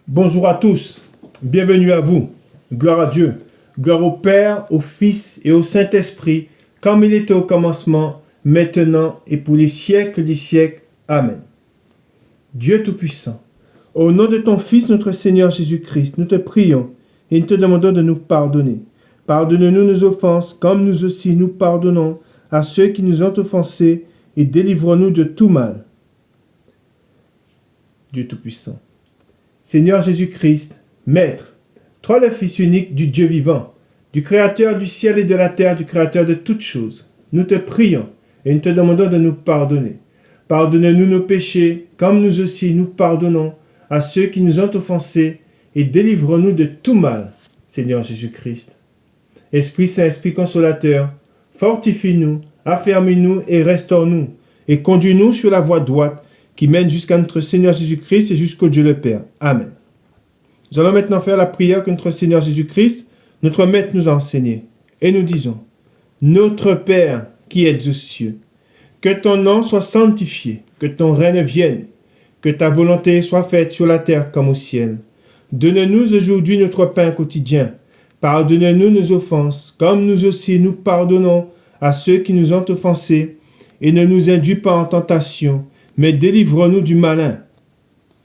Bonjour à tous, bienvenue à vous. Gloire à Dieu, gloire au Père, au Fils et au Saint-Esprit, comme il était au commencement, maintenant et pour les siècles des siècles. Amen. Dieu Tout-Puissant, au nom de ton Fils, notre Seigneur Jésus-Christ, nous te prions et nous te demandons de nous pardonner. Pardonne-nous nos offenses, comme nous aussi nous pardonnons à ceux qui nous ont offensés, et délivre-nous de tout mal. Dieu Tout-Puissant. Seigneur Jésus-Christ, Maître, toi le Fils unique du Dieu vivant, du Créateur du ciel et de la terre, du Créateur de toutes choses, nous te prions et nous te demandons de nous pardonner. Pardonne-nous nos péchés, comme nous aussi nous pardonnons à ceux qui nous ont offensés, et délivre-nous de tout mal, Seigneur Jésus-Christ. Esprit Saint, Esprit Consolateur, fortifie-nous, affermis-nous et restaure-nous, et conduis-nous sur la voie droite qui mène jusqu'à notre Seigneur Jésus-Christ et jusqu'au Dieu le Père. Amen. Nous allons maintenant faire la prière que notre Seigneur Jésus-Christ, notre Maître, nous a enseignée. Et nous disons, Notre Père qui es aux cieux, que ton nom soit sanctifié, que ton règne vienne, que ta volonté soit faite sur la terre comme au ciel. Donne-nous aujourd'hui notre pain quotidien. Pardonne-nous nos offenses, comme nous aussi nous pardonnons à ceux qui nous ont offensés, et ne nous induis pas en tentation, mais délivre-nous du malin.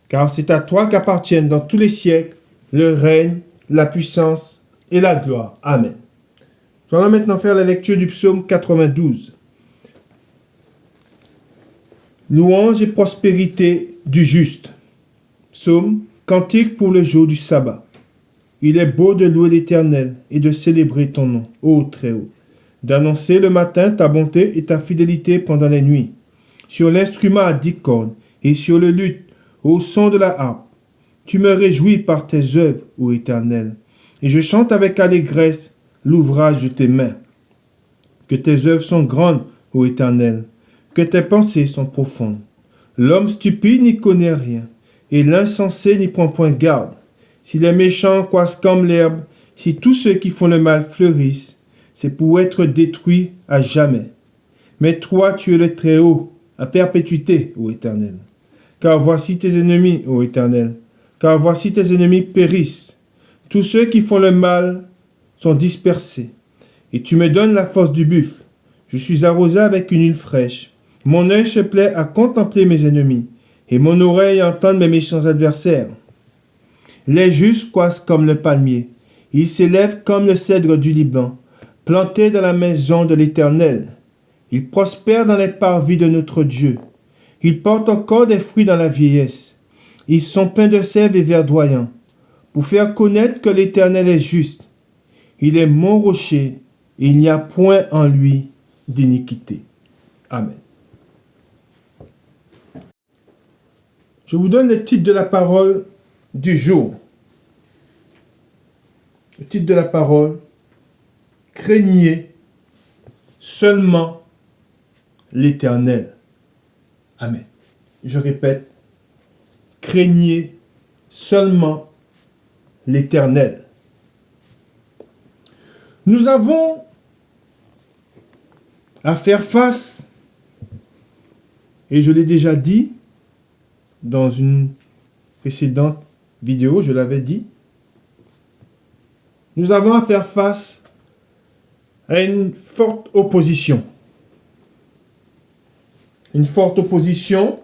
Car c'est à toi qu'appartiennent dans tous les siècles le règne, la puissance et la gloire. Amen. Nous allons maintenant faire la lecture du psaume 92. Louange et prospérité du juste. Psaume, cantique pour le jour du sabbat. Il est beau de louer l'Éternel et de célébrer ton nom, ô Très-Haut, d'annoncer le matin ta bonté et ta fidélité pendant les nuits, sur l'instrument à 10 cordes et sur le luth au son de la harpe. Tu me réjouis par tes œuvres, ô Éternel, et je chante avec allégresse l'ouvrage de tes mains. Que tes œuvres sont grandes, ô Éternel, que tes pensées sont profondes. L'homme stupide n'y connaît rien, et l'insensé n'y prend point garde. Si les méchants croissent comme l'herbe, si tous ceux qui font le mal fleurissent, c'est pour être détruits à jamais. Mais toi, tu es le Très-Haut, à perpétuité, ô Éternel. Car voici tes ennemis, ô Éternel, car voici tes ennemis périssent. Tous ceux qui font le mal sont dispersés. Et tu me donnes la force du buffle. Je suis arrosé avec une huile fraîche. Mon œil se plaît à contempler mes ennemis, et mon oreille à entendre mes méchants adversaires. Les justes croissent comme le palmier. Ils s'élèvent comme le cèdre du Liban, plantés dans la maison de l'Éternel. Ils prospèrent dans les parvis de notre Dieu. Ils portent encore des fruits dans la vieillesse. Ils sont pleins de sève et verdoyants, pour faire connaître que l'Éternel est juste. Il est mon rocher, et il n'y a point en lui d'iniquité. Amen. Je vous donne le titre de la parole du jour. Le titre de la parole, craignez seulement l'Éternel. Amen. Je répète, craignez seulement l'Éternel. Nous avons à faire face, et je l'ai déjà dit dans une précédente vidéo, je l'avais dit, nous avons à faire face à une forte opposition. Une forte opposition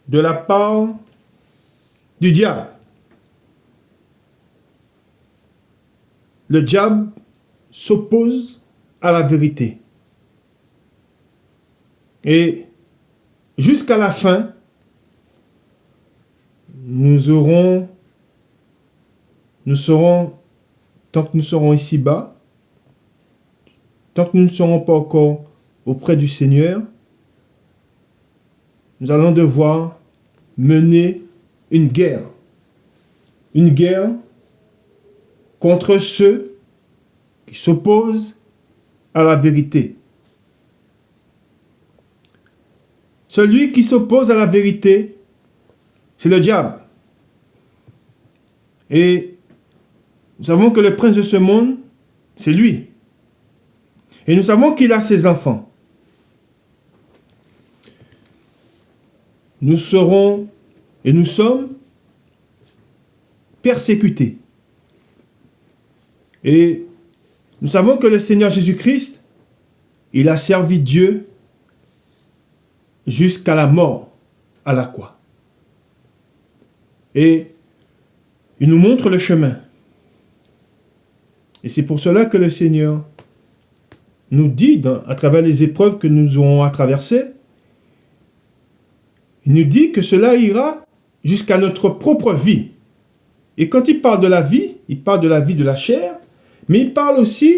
de la part du diable. Le diable s'oppose à la vérité. Et jusqu'à la fin, nous serons, tant que nous serons ici-bas, tant que nous ne serons pas encore auprès du Seigneur, nous allons devoir mener une guerre. Une guerre contre ceux qui s'opposent à la vérité. Celui qui s'oppose à la vérité, c'est le diable. Et nous savons que le prince de ce monde, c'est lui. Et nous savons qu'il a ses enfants. Nous serons et nous sommes persécutés. Et nous savons que le Seigneur Jésus-Christ, il a servi Dieu jusqu'à la mort à la croix. Et il nous montre le chemin. Et c'est pour cela que le Seigneur nous dit, à travers les épreuves que nous aurons à traverser, il nous dit que cela ira jusqu'à notre propre vie. Et quand il parle de la vie, il parle de la vie de la chair, mais il parle aussi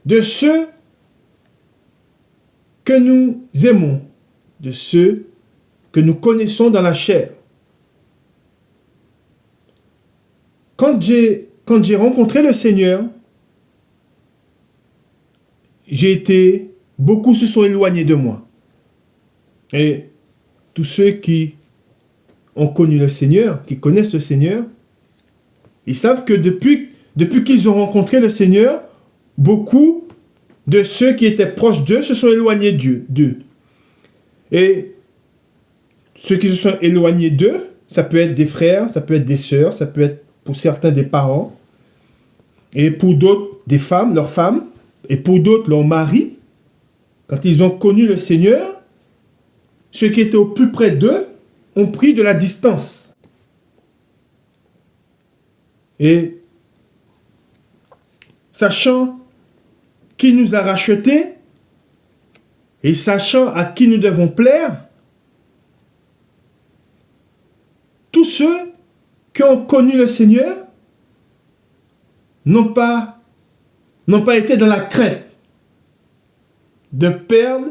de ceux que nous aimons, de ceux que nous connaissons dans la chair. Quand j'ai rencontré le Seigneur, beaucoup se sont éloignés de moi. Et tous ceux qui ont connu le Seigneur, qui connaissent le Seigneur, ils savent que depuis qu'ils ont rencontré le Seigneur, beaucoup de ceux qui étaient proches d'eux se sont éloignés d'eux. Et ceux qui se sont éloignés d'eux, ça peut être des frères, ça peut être des sœurs, ça peut être pour certains des parents, et pour d'autres des femmes, leurs femmes, et pour d'autres leurs maris. Quand ils ont connu le Seigneur, ceux qui étaient au plus près d'eux ont pris de la distance. Et sachant qui nous a rachetés et sachant à qui nous devons plaire, tous ceux qui ont connu le Seigneur n'ont pas été dans la crainte de perdre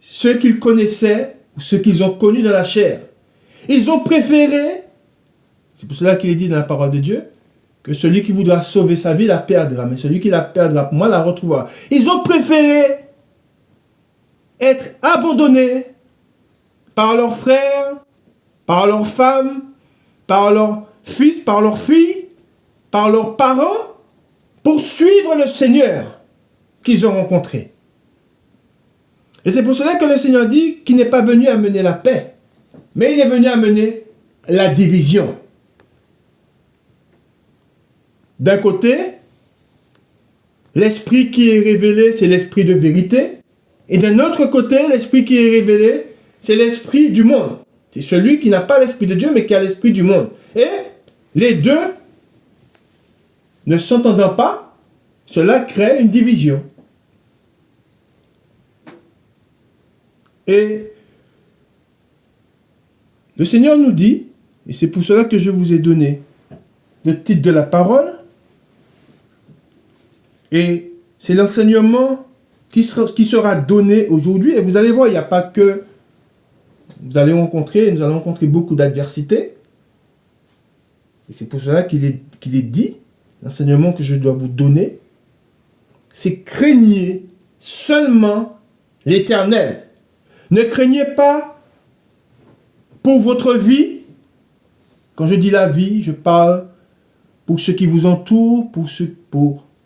ceux qu'ils connaissaient ou ceux qu'ils ont connus dans la chair. Ils ont préféré, c'est pour cela qu'il est dit dans la parole de Dieu, que celui qui voudra sauver sa vie la perdra, mais celui qui la perdra pour moi la retrouvera. Ils ont préféré être abandonnés par leurs frères, par leurs femmes, par leurs fils, par leurs filles, par leurs parents, pour suivre le Seigneur qu'ils ont rencontré. Et c'est pour cela que le Seigneur dit qu'il n'est pas venu amener la paix, mais il est venu amener la division. D'un côté, l'esprit qui est révélé, c'est l'esprit de vérité. Et d'un autre côté, l'esprit qui est révélé, c'est l'esprit du monde. C'est celui qui n'a pas l'esprit de Dieu, mais qui a l'esprit du monde. Et les deux, ne s'entendant pas, cela crée une division. Et le Seigneur nous dit, et c'est pour cela que je vous ai donné le titre de la parole, et c'est l'enseignement qui sera donné aujourd'hui. Et vous allez voir, il n'y a pas que... nous allons rencontrer beaucoup d'adversités. Et c'est pour cela qu'il est dit, l'enseignement que je dois vous donner, c'est craignez seulement l'Éternel. Ne craignez pas pour votre vie. Quand je dis la vie, je parle pour ceux qui vous entourent, pour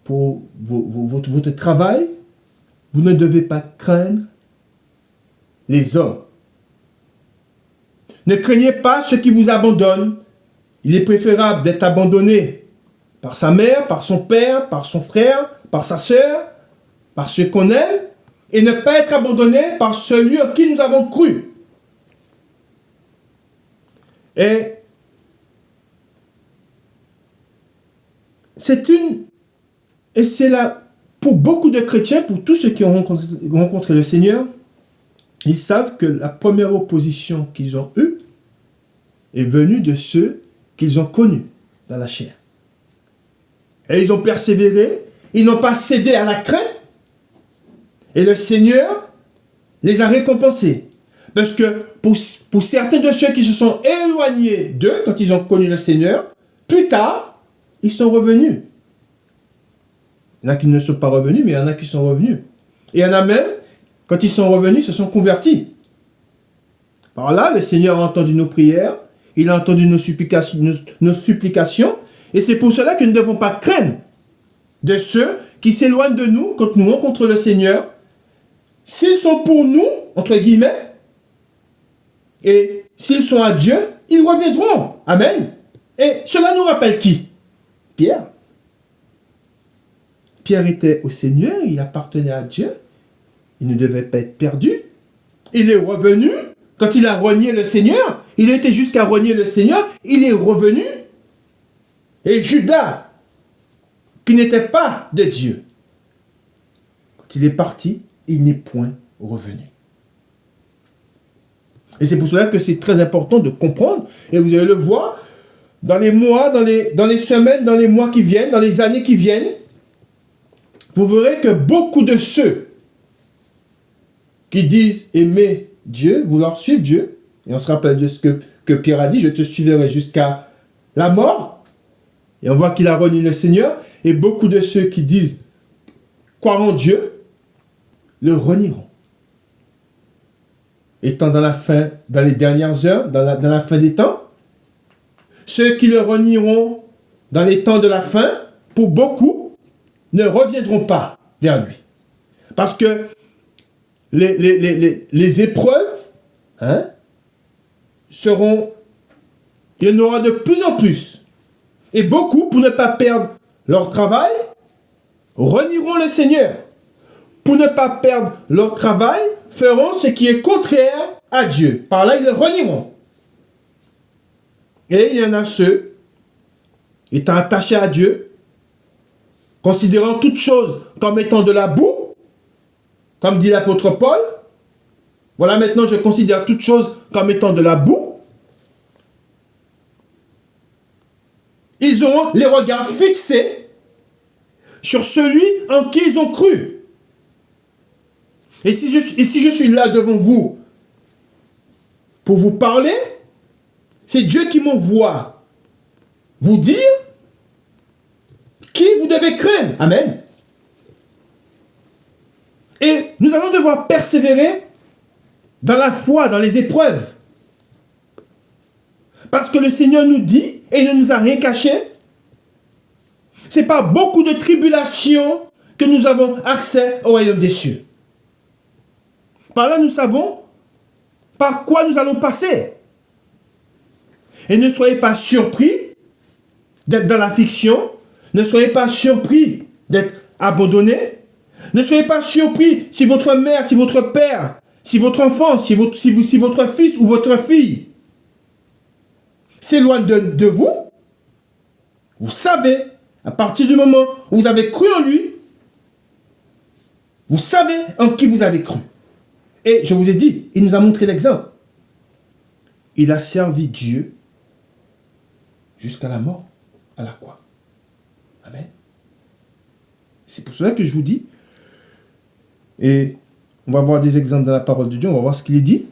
votre travail. Vous ne devez pas craindre les hommes. Ne craignez pas ceux qui vous abandonnent. Il est préférable d'être abandonné par sa mère, par son père, par son frère, par sa sœur, par ceux qu'on aime, et ne pas être abandonné par celui en qui nous avons cru. Et c'est là, pour beaucoup de chrétiens, pour tous ceux qui ont rencontré le Seigneur, ils savent que la première opposition qu'ils ont eue est venue de ceux qu'ils ont connus dans la chair. Et ils ont persévéré, ils n'ont pas cédé à la crainte, et le Seigneur les a récompensés. Parce que pour certains de ceux qui se sont éloignés d'eux, quand ils ont connu le Seigneur, plus tard, ils sont revenus. Il y en a qui ne sont pas revenus, mais il y en a qui sont revenus. Et il y en a même, quand ils sont revenus, se sont convertis. Par là, le Seigneur a entendu nos prières, il a entendu nos supplications, et c'est pour cela que nous ne devons pas craindre de ceux qui s'éloignent de nous quand nous rencontrons le Seigneur. S'ils sont pour nous, entre guillemets, et s'ils sont à Dieu, ils reviendront. Amen. Et cela nous rappelle qui? Pierre. Pierre était au Seigneur, il appartenait à Dieu. Il ne devait pas être perdu. Il est revenu. Quand il a renié le Seigneur, il était jusqu'à renier le Seigneur, il est revenu. Et Judas, qui n'était pas de Dieu, quand il est parti, il n'est point revenu. Et c'est pour cela que c'est très important de comprendre, et vous allez le voir, dans les mois, dans les semaines, dans les mois qui viennent, dans les années qui viennent, vous verrez que beaucoup de ceux qui disent aimer Dieu, vouloir suivre Dieu, et on se rappelle de ce que Pierre a dit, je te suivrai jusqu'à la mort, et on voit qu'il a renié le Seigneur, et beaucoup de ceux qui disent croire en Dieu, le renieront. Étant dans la fin, dans les dernières heures, dans la fin des temps, ceux qui le renieront dans les temps de la fin, pour beaucoup, ne reviendront pas vers lui. Parce que les épreuves seront, il y en aura de plus en plus. Et beaucoup, pour ne pas perdre leur travail, renieront le Seigneur. Pour ne pas perdre leur travail, feront ce qui est contraire à Dieu. Par là, ils le renieront. Et il y en a ceux, étant attachés à Dieu, considérant toutes choses comme étant de la boue, comme dit l'apôtre Paul, voilà, maintenant je considère toutes choses comme étant de la boue. Ils auront les regards fixés sur celui en qui ils ont cru. Et si je suis là devant vous pour vous parler, c'est Dieu qui m'envoie vous dire qui vous devez craindre. Amen. Et nous allons devoir persévérer dans la foi, dans les épreuves. Parce que le Seigneur nous dit, et il ne nous a rien caché, c'est par beaucoup de tribulations que nous avons accès au royaume des cieux. Par là, nous savons par quoi nous allons passer. Et ne soyez pas surpris d'être dans l'affliction. Ne soyez pas surpris d'être abandonné. Ne soyez pas surpris si votre mère, si votre père, si votre enfant, si votre fils ou votre fille s'éloigne de vous. Vous savez, à partir du moment où vous avez cru en lui, vous savez en qui vous avez cru. Et je vous ai dit, il nous a montré l'exemple. Il a servi Dieu jusqu'à la mort, à la croix. Amen. C'est pour cela que je vous dis, et on va voir des exemples dans la parole de Dieu, on va voir ce qu'il est dit.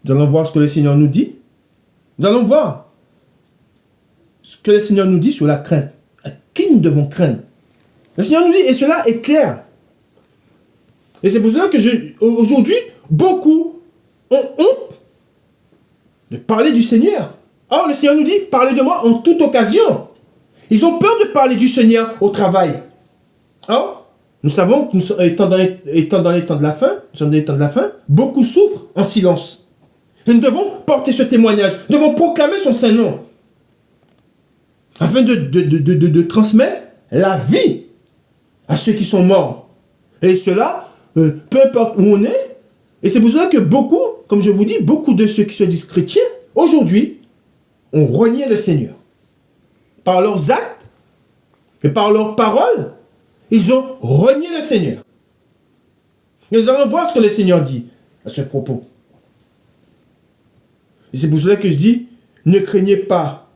Nous allons voir ce que le Seigneur nous dit. Nous allons voir ce que le Seigneur nous dit sur la crainte. À qui nous devons craindre? Le Seigneur nous dit, et cela est clair. Et c'est pour cela que aujourd'hui, beaucoup ont honte de parler du Seigneur. Or, le Seigneur nous dit, parlez de moi en toute occasion. Ils ont peur de parler du Seigneur au travail. Or, nous savons que étant dans les temps de la fin, nous sommes dans les temps de la fin, beaucoup souffrent en silence. Et nous devons porter ce témoignage, nous devons proclamer son Saint-Nom, afin de transmettre la vie à ceux qui sont morts. Et cela, peu importe où on est, et c'est pour cela que beaucoup, comme je vous dis, beaucoup de ceux qui se disent chrétiens, aujourd'hui, ont renié le Seigneur. Par leurs actes et par leurs paroles, ils ont renié le Seigneur. Et nous allons voir ce que le Seigneur dit à ce propos. Et c'est pour cela que je dis, ne craignez pas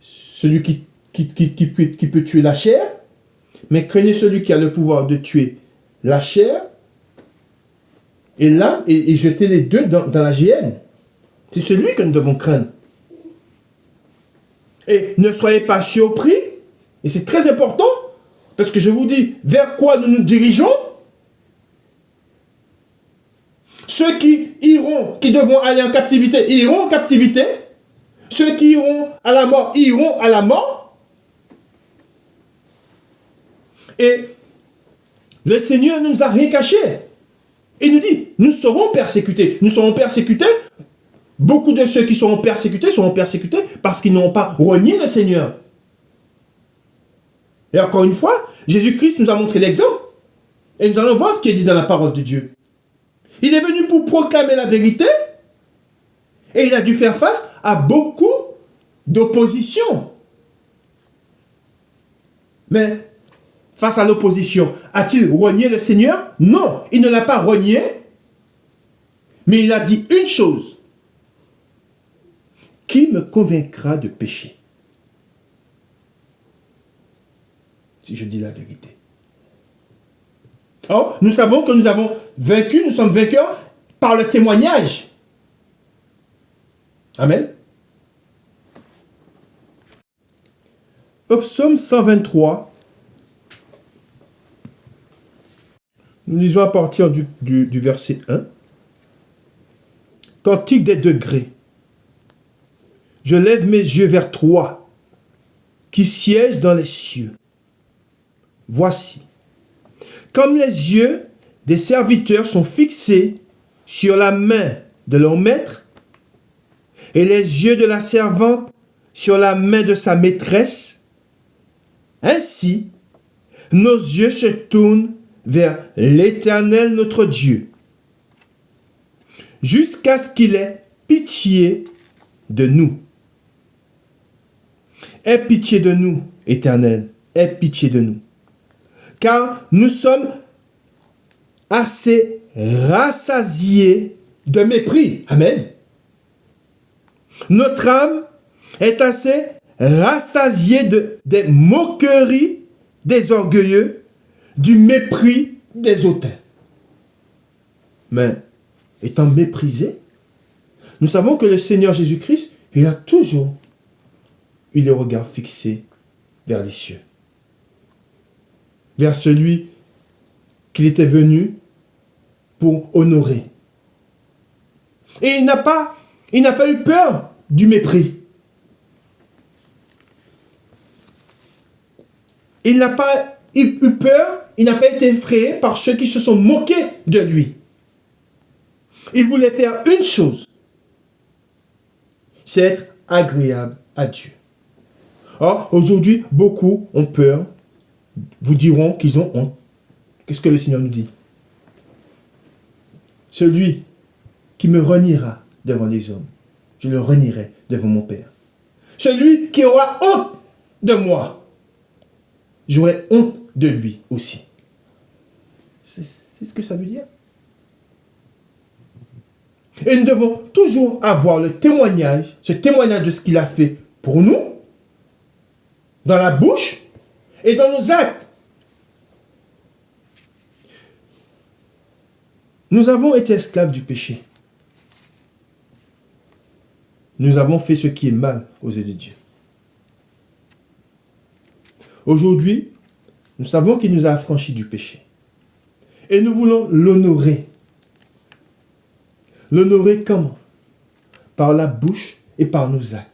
celui qui peut tuer la chair, mais craignez celui qui a le pouvoir de tuer la chair et l'âme et jeter les deux dans la géhenne. C'est celui que nous devons craindre. Et ne soyez pas surpris, et c'est très important, parce que je vous dis, vers quoi nous nous dirigeons? Ceux qui devront aller en captivité, iront en captivité. Ceux qui iront à la mort, iront à la mort. Et le Seigneur ne nous a rien caché. Il nous dit, nous serons persécutés. Nous serons persécutés Beaucoup de ceux qui seront persécutés parce qu'ils n'ont pas renié le Seigneur. Et encore une fois, Jésus-Christ nous a montré l'exemple. Et nous allons voir ce qui est dit dans la parole de Dieu. Il est venu pour proclamer la vérité et il a dû faire face à beaucoup d'opposition. Mais face à l'opposition, a-t-il renié le Seigneur? Non, il ne l'a pas renié, mais il a dit une chose. Qui me convaincra de pécher? Si je dis la vérité. Or, nous savons que nous avons vaincu, nous sommes vainqueurs par le témoignage. Amen. Au psaume 123, nous lisons à partir du verset 1. Cantique des degrés. Je lève mes yeux vers toi, qui sièges dans les cieux. Voici, comme les yeux des serviteurs sont fixés sur la main de leur maître, et les yeux de la servante sur la main de sa maîtresse, ainsi, nos yeux se tournent vers l'Éternel notre Dieu, jusqu'à ce qu'il ait pitié de nous. Aie pitié de nous, Éternel, aie pitié de nous. Car nous sommes assez rassasiés de mépris. Amen. Notre âme est assez rassasiée des moqueries des orgueilleux, du mépris des hautains. Mais, étant méprisé, nous savons que le Seigneur Jésus-Christ, il a toujours eu les regards fixés vers les cieux. Vers celui qu'il était venu pour honorer. Et il n'a pas eu peur du mépris. Il n'a pas eu peur, il n'a pas été effrayé par ceux qui se sont moqués de lui. Il voulait faire une chose, c'est être agréable à Dieu. Or, aujourd'hui, beaucoup ont peur, vous diront qu'ils ont honte. Qu'est-ce que le Seigneur nous dit? Celui qui me reniera devant les hommes, je le renierai devant mon Père. Celui qui aura honte de moi, j'aurai honte de lui aussi. C'est ce que ça veut dire. Et nous devons toujours avoir le témoignage, ce témoignage de ce qu'il a fait pour nous, dans la bouche et dans nos actes. Nous avons été esclaves du péché. Nous avons fait ce qui est mal aux yeux de Dieu. Aujourd'hui, nous savons qu'il nous a affranchis du péché. Et nous voulons l'honorer. L'honorer comment? Par la bouche et par nos actes.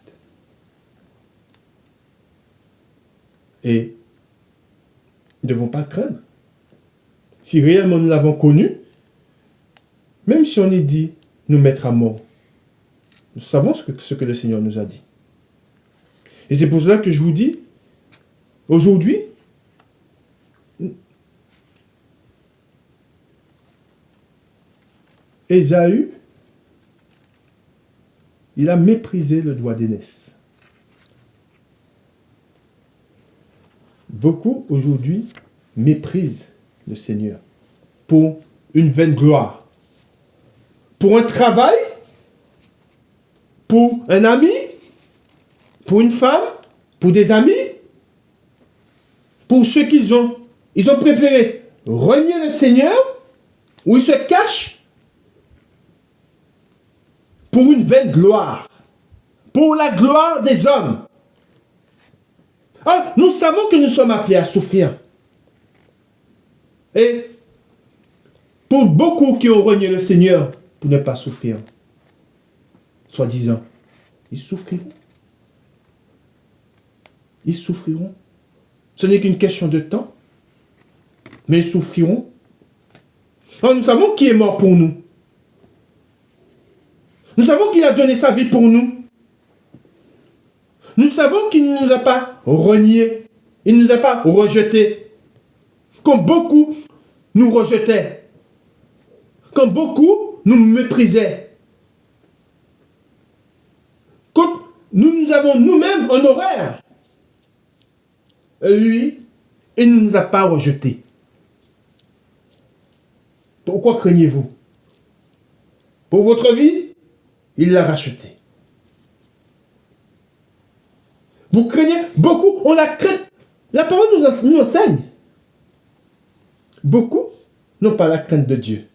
Et nous ne devons pas craindre. Si réellement nous l'avons connu, même si on est dit nous mettre à mort, nous savons ce que le Seigneur nous a dit. Et c'est pour cela que je vous dis, aujourd'hui, Ésaü, il a méprisé le doigt d'aînesse. Beaucoup aujourd'hui méprisent le Seigneur pour une vaine gloire, pour un travail, pour un ami, pour une femme, pour des amis, pour ceux qu'ils ont. Ils ont préféré renier le Seigneur ou ils se cachent pour une vaine gloire, pour la gloire des hommes. Ah, nous savons que nous sommes appelés à souffrir. Et pour beaucoup qui ont renié le Seigneur pour ne pas souffrir, soi-disant, ils souffriront. Ils souffriront. Ce n'est qu'une question de temps. Mais ils souffriront. Alors nous savons qui est mort pour nous. Nous savons qu'il a donné sa vie pour nous. Nous savons qu'il ne nous a pas reniés. Il ne nous a pas rejetés. Comme beaucoup nous rejetaient. Comme beaucoup nous méprisaient. Comme nous avons nous-mêmes un horaire. Lui, il ne nous a pas rejetés. Pourquoi craignez-vous? Pour votre vie, il l'a racheté. Vous craignez beaucoup, on la craint. La parole nous enseigne. Beaucoup n'ont pas la crainte de Dieu,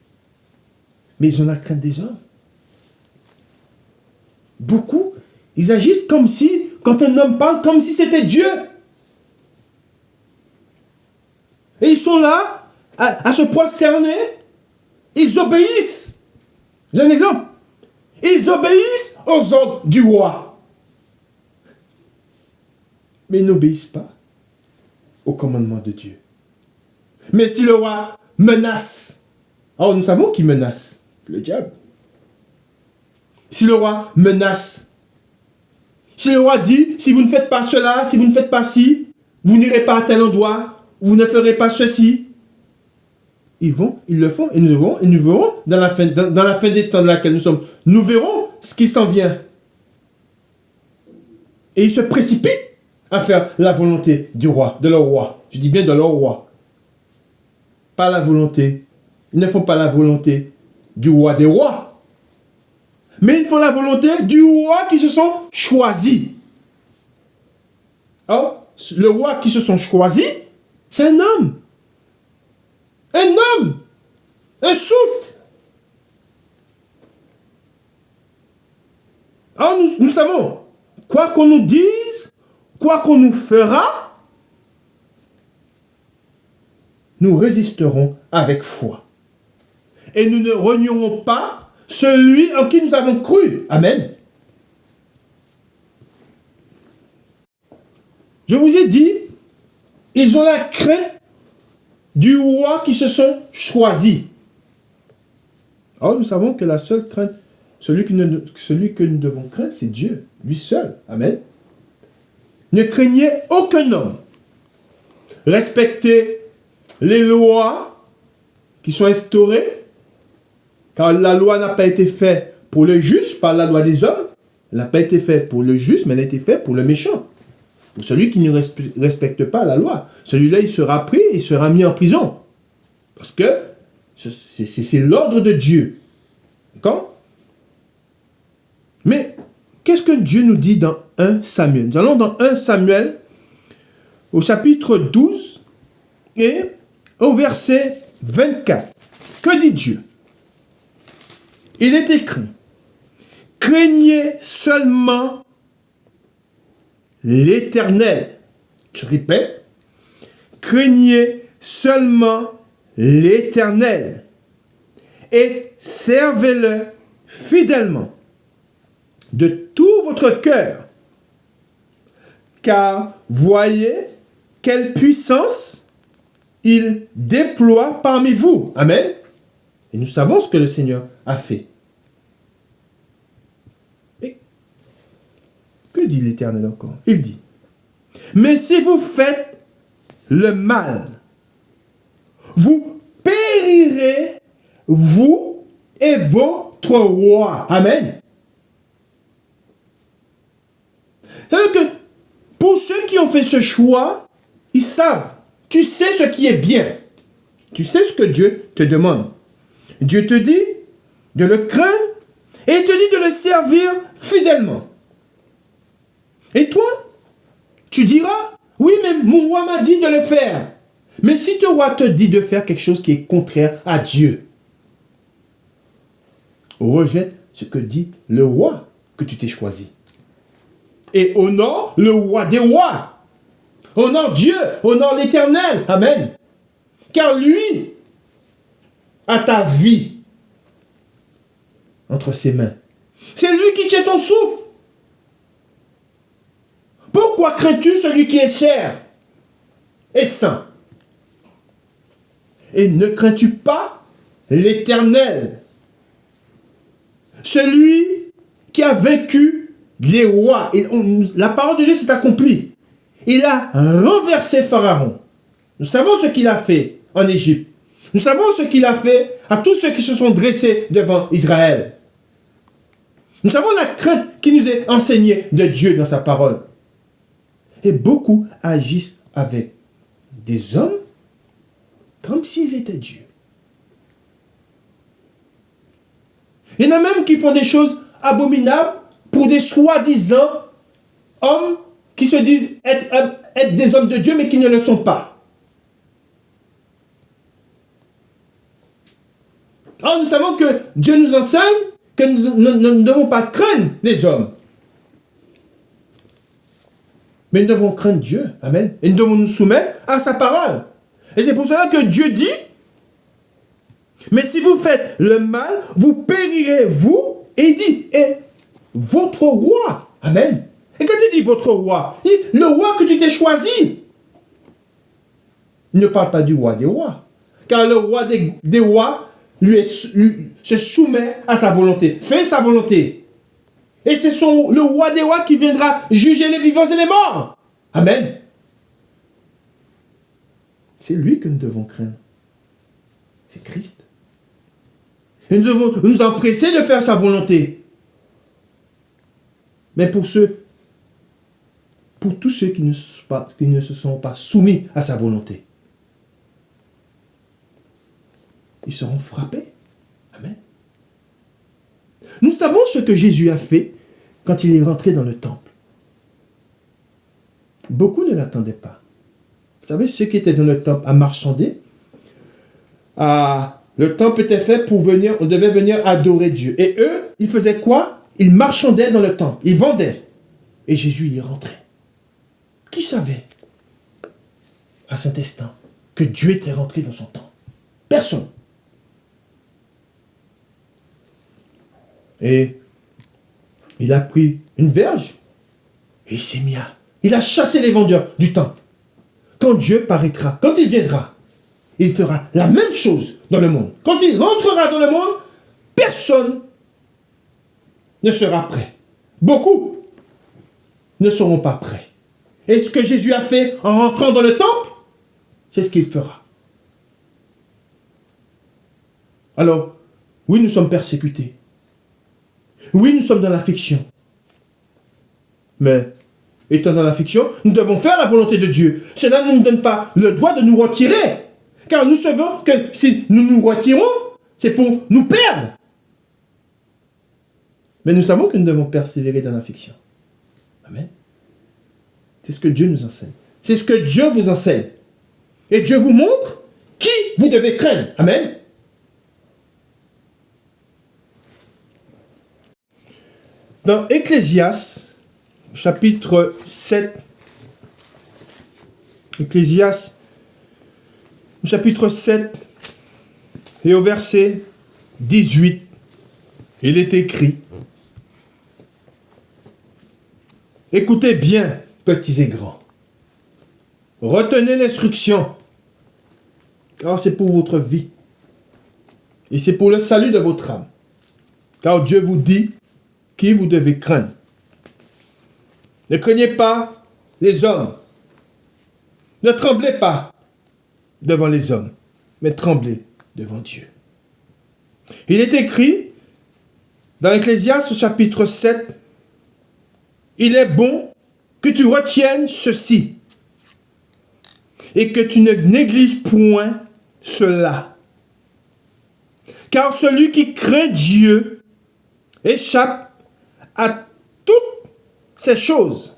mais ils ont la crainte des hommes. Beaucoup, ils agissent comme si, quand un homme parle, comme si c'était Dieu. Et ils sont là, à se prosterner, ils obéissent. J'ai un exemple. Ils obéissent aux ordres du roi. Mais ils n'obéissent pas au commandement de Dieu. Mais si le roi menace, alors nous savons qui menace, le diable. Si le roi menace, si le roi dit, si vous ne faites pas cela, si vous ne faites pas ci, vous n'irez pas à tel endroit, vous ne ferez pas ceci, ils le font, et nous verrons dans la fin des temps dans laquelle nous sommes, nous verrons ce qui s'en vient. Et ils se précipitent à faire la volonté du roi, de leur roi. Je dis bien de leur roi. Pas la volonté. Ils ne font pas la volonté du roi des rois. Mais ils font la volonté du roi qui se sont choisis. Alors, le roi qui se sont choisis, c'est un homme. Un homme. Un souffle. Alors, nous savons, quoi qu'on nous dise, quoi qu'on nous fera, nous résisterons avec foi. Et nous ne renierons pas celui en qui nous avons cru. Amen. Je vous ai dit, ils ont la crainte du roi qui se sont choisis. Alors nous savons que la seule crainte, celui que nous devons craindre, c'est Dieu, lui seul. Amen. Ne craignez aucun homme. Respectez les lois qui sont instaurées, car la loi n'a pas été faite pour le juste, par la loi des hommes. Elle n'a pas été faite pour le juste, mais elle a été faite pour le méchant. Pour celui qui ne respecte pas la loi. Celui-là, il sera pris, il sera mis en prison. Parce que c'est l'ordre de Dieu. D'accord? Mais qu'est-ce que Dieu nous dit dans 1 Samuel? Nous allons dans 1 Samuel, au chapitre 12, et au verset 24. Que dit Dieu? Il est écrit, craignez seulement l'Éternel. Je répète, craignez seulement l'Éternel et servez-le fidèlement de tout votre cœur, car voyez quelle puissance il déploie parmi vous. Amen. Et nous savons ce que le Seigneur a fait. Et que dit l'Éternel encore? Il dit, mais si vous faites le mal, vous périrez, vous et votre roi. Amen. C'est-à-dire que pour ceux qui ont fait ce choix, ils savent, tu sais ce qui est bien. Tu sais ce que Dieu te demande. Dieu te dit de le craindre et il te dit de le servir fidèlement. Et toi, tu diras, oui, mais mon roi m'a dit de le faire. Mais si ton roi te dit de faire quelque chose qui est contraire à Dieu, rejette ce que dit le roi que tu t'es choisi. Et honore le roi des rois. Honore Dieu, honore l'Éternel. Amen. Car lui a ta vie entre ses mains. C'est lui qui tient ton souffle. Pourquoi crains-tu celui qui est cher et saint? Et ne crains-tu pas l'Éternel, celui qui a vaincu les rois. Et la parole de Dieu s'est accomplie. Il a renversé Pharaon. Nous savons ce qu'il a fait en Égypte. Nous savons ce qu'il a fait à tous ceux qui se sont dressés devant Israël. Nous savons la crainte qui nous est enseignée de Dieu dans sa parole. Et beaucoup agissent avec des hommes comme s'ils étaient Dieu. Il y en a même qui font des choses abominables pour des soi-disant hommes qui se disent être des hommes de Dieu, mais qui ne le sont pas. Alors nous savons que Dieu nous enseigne que nous ne devons pas craindre les hommes. Mais nous devons craindre Dieu. Amen. Et nous devons nous soumettre à sa parole. Et c'est pour cela que Dieu dit, mais si vous faites le mal, vous périrez, vous. Et il dit, et votre roi. Amen. Et quand il dit votre roi, il dit, le roi que tu t'es choisi. Il ne parle pas du roi des rois. Car le roi des rois se soumet à sa volonté, fait sa volonté. Et c'est le roi des rois qui viendra juger les vivants et les morts. Amen. C'est lui que nous devons craindre. C'est Christ. Et nous devons nous empresser de faire sa volonté. Mais pour tous ceux qui ne se sont pas soumis à sa volonté, ils seront frappés. Amen. Nous savons ce que Jésus a fait quand il est rentré dans le temple. Beaucoup ne l'attendaient pas. Vous savez, ceux qui étaient dans le temple à marchander, le temple était fait pour venir, on devait venir adorer Dieu. Et eux, ils faisaient quoi? Ils marchandaient dans le temple, ils vendaient. Et Jésus, il est rentré. Qui savait, à cet instant, que Dieu était rentré dans son temple? Personne. Et il a pris une verge et il s'est mis il a chassé les vendeurs du temple. Quand Dieu paraîtra, quand il viendra, il fera la même chose dans le monde. Quand il rentrera dans le monde, personne ne sera prêt. Beaucoup ne seront pas prêts. Et ce que Jésus a fait en rentrant dans le temple, c'est ce qu'il fera. Alors, oui, nous sommes persécutés. Oui, nous sommes dans l'affliction. Mais, étant dans l'affliction, nous devons faire la volonté de Dieu. Cela ne nous donne pas le droit de nous retirer. Car nous savons que si nous nous retirons, c'est pour nous perdre. Mais nous savons que nous devons persévérer dans l'affliction. Amen. C'est ce que Dieu nous enseigne. C'est ce que Dieu vous enseigne. Et Dieu vous montre qui vous devez craindre. Amen. Dans Ecclésiaste, chapitre 7, Ecclésiaste, chapitre 7, et au verset 18, il est écrit, « Écoutez bien, petits et grands, retenez l'instruction, car c'est pour votre vie, et c'est pour le salut de votre âme, car Dieu vous dit qui vous devez craindre. Ne craignez pas les hommes. Ne tremblez pas devant les hommes, mais tremblez devant Dieu. » Il est écrit dans Ecclésiaste chapitre 7, « Il est bon que tu retiennes ceci et que tu ne négliges point cela. Car celui qui craint Dieu échappe à toutes ces choses.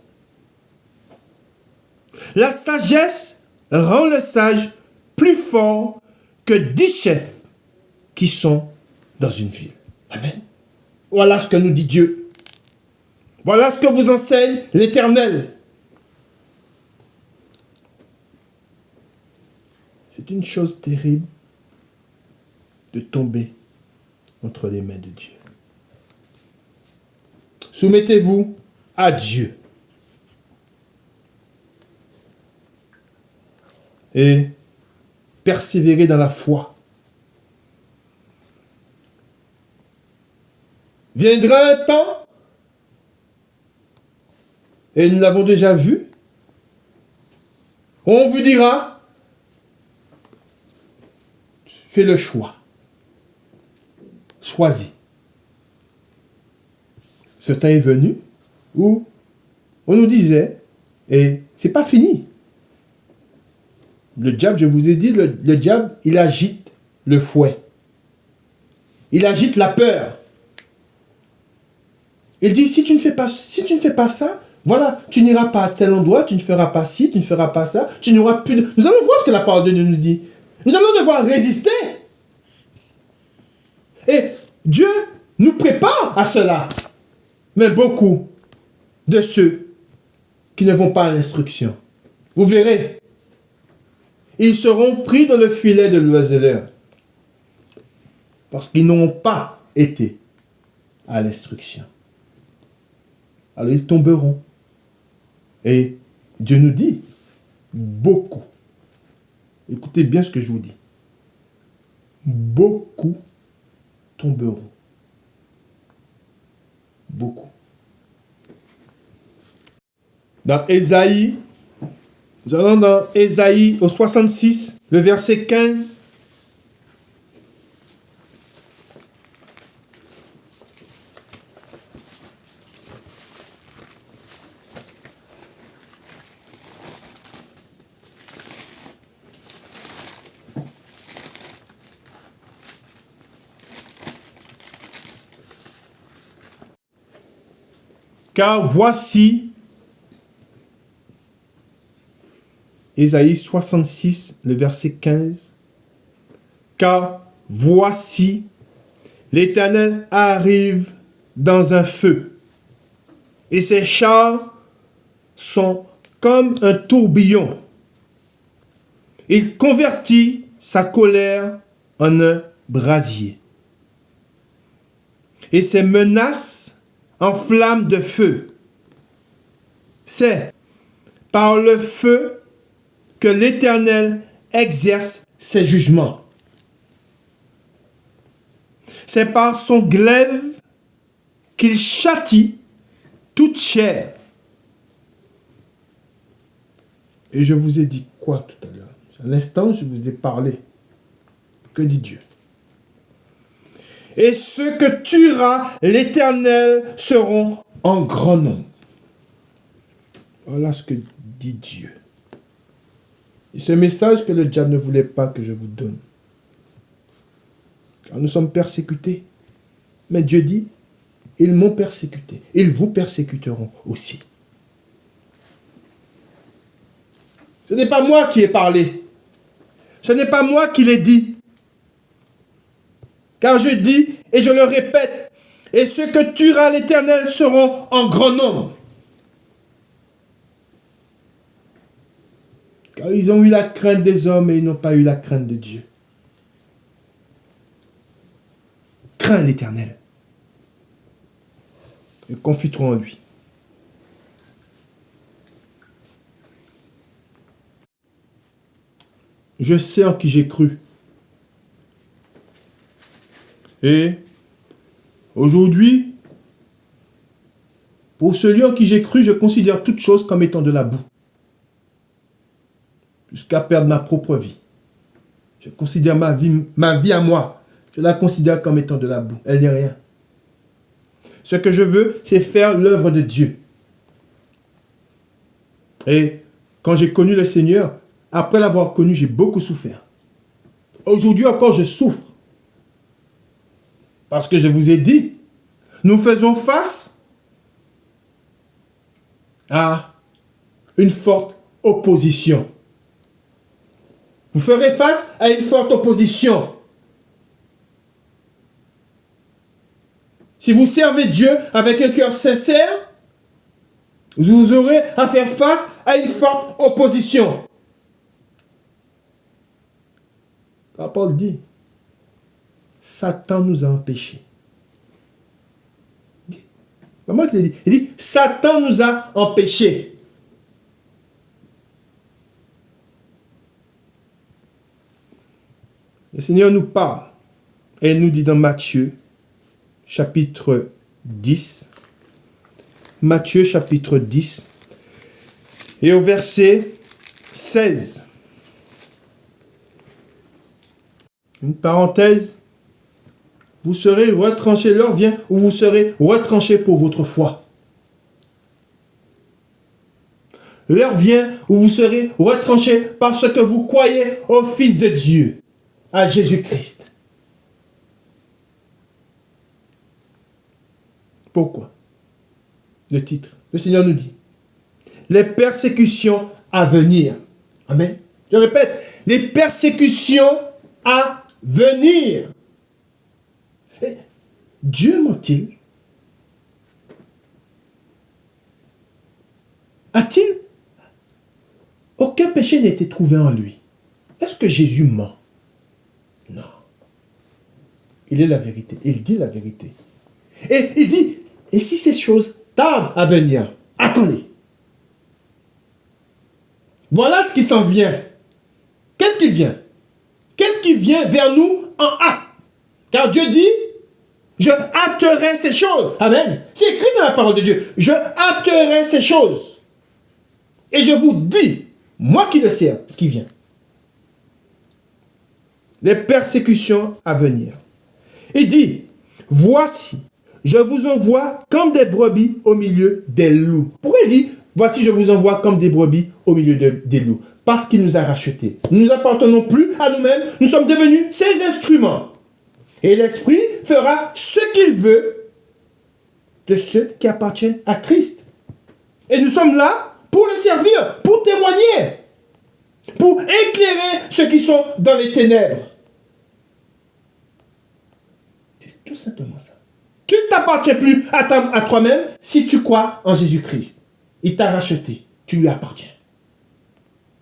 La sagesse rend le sage plus fort que 10 chefs qui sont dans une ville. » Amen. Voilà ce que nous dit Dieu. Voilà ce que vous enseigne l'Éternel. C'est une chose terrible de tomber entre les mains de Dieu. Soumettez-vous à Dieu. Et persévérez dans la foi. Viendra un temps Et nous l'avons déjà vu. On vous dira, fais le choix. Choisis. Ce temps est venu où on nous disait, et c'est pas fini. Le diable, je vous ai dit, le diable, il agite le fouet. Il agite la peur. Il dit, si tu ne fais pas ça, voilà, tu n'iras pas à tel endroit, tu ne feras pas ci, tu ne feras pas ça, tu n'auras plus de... Nous allons voir ce que la parole de Dieu nous dit. Nous allons devoir résister. Et Dieu nous prépare à cela. Mais beaucoup de ceux qui ne vont pas à l'instruction, vous verrez, ils seront pris dans le filet de l'oiseleur. Parce qu'ils n'ont pas été à l'instruction. Alors ils tomberont. Et Dieu nous dit, beaucoup. Écoutez bien ce que je vous dis. Beaucoup tomberont. Beaucoup. Dans Ésaïe, nous allons dans Ésaïe au 66, le verset 15. Car voici, Ésaïe 66, le verset 15, car voici, l'Éternel arrive dans un feu, et ses chars sont comme un tourbillon. Il convertit sa colère en un brasier, et ses menaces en flammes de feu. C'est par le feu que l'Éternel exerce ses jugements. C'est par son glaive qu'il châtie toute chair. Et je vous ai dit quoi tout à l'heure? À l'instant, je vous ai parlé. Que dit Dieu? Et ceux que tuera l'Éternel seront en grand nombre. Voilà ce que dit Dieu. Et ce message que le diable ne voulait pas que je vous donne. Car nous sommes persécutés. Mais Dieu dit, ils m'ont persécuté. Ils vous persécuteront aussi. Ce n'est pas moi qui ai parlé. Ce n'est pas moi qui l'ai dit. Car je dis, et je le répète, et ceux que tuera l'Éternel seront en grand nombre. Car ils ont eu la crainte des hommes et ils n'ont pas eu la crainte de Dieu. Crains l'Éternel. Et confie-toi en lui. Je sais en qui j'ai cru. Et aujourd'hui, pour celui en qui j'ai cru, je considère toute chose comme étant de la boue. Jusqu'à perdre ma propre vie. Je considère ma vie à moi. Je la considère comme étant de la boue. Elle n'est rien. Ce que je veux, c'est faire l'œuvre de Dieu. Et quand j'ai connu le Seigneur, après l'avoir connu, j'ai beaucoup souffert. Aujourd'hui encore, je souffre. Parce que je vous ai dit, nous faisons face à une forte opposition. Vous ferez face à une forte opposition. Si vous servez Dieu avec un cœur sincère, vous aurez à faire face à une forte opposition. La Paul dit, Satan nous a empêchés. C'est moi qui l'ai dit. Il dit, Satan nous a empêchés. Le Seigneur nous parle et il nous dit dans Matthieu, chapitre 10, Matthieu chapitre 10, Et au verset 16. Une parenthèse. Vous serez retranchés, l'heure vient où vous serez retranchés pour votre foi. L'heure vient où vous serez retranchés parce que vous croyez au Fils de Dieu, à Jésus-Christ. Pourquoi? Le titre. Le Seigneur nous dit, les persécutions à venir. Amen. Je répète, les persécutions à venir. Et Dieu ment-il? A-t-il aucun péché n'a été trouvé en lui? Est-ce que Jésus ment? Non. Il est la vérité. Il dit la vérité. Et il dit, et si ces choses tardent à venir, attendez. Voilà ce qui s'en vient. Qu'est-ce qui vient? Qu'est-ce qui vient vers nous en hâte? Car Dieu dit, je hâterai ces choses. Amen. C'est écrit dans la parole de Dieu. Je hâterai ces choses. Et je vous dis, moi qui le sais, ce qui vient. Les persécutions à venir. Il dit, voici, je vous envoie comme des brebis au milieu des loups. Pourquoi il dit, voici, je vous envoie comme des brebis au milieu des loups? Parce qu'il nous a rachetés. Nous nous appartenons plus à nous-mêmes. Nous sommes devenus ses instruments. Et l'Esprit fera ce qu'il veut de ceux qui appartiennent à Christ. Et nous sommes là pour le servir, pour témoigner, pour éclairer ceux qui sont dans les ténèbres. C'est tout simplement ça. Tu ne t'appartiens plus à toi-même si tu crois en Jésus-Christ. Il t'a racheté, tu lui appartiens.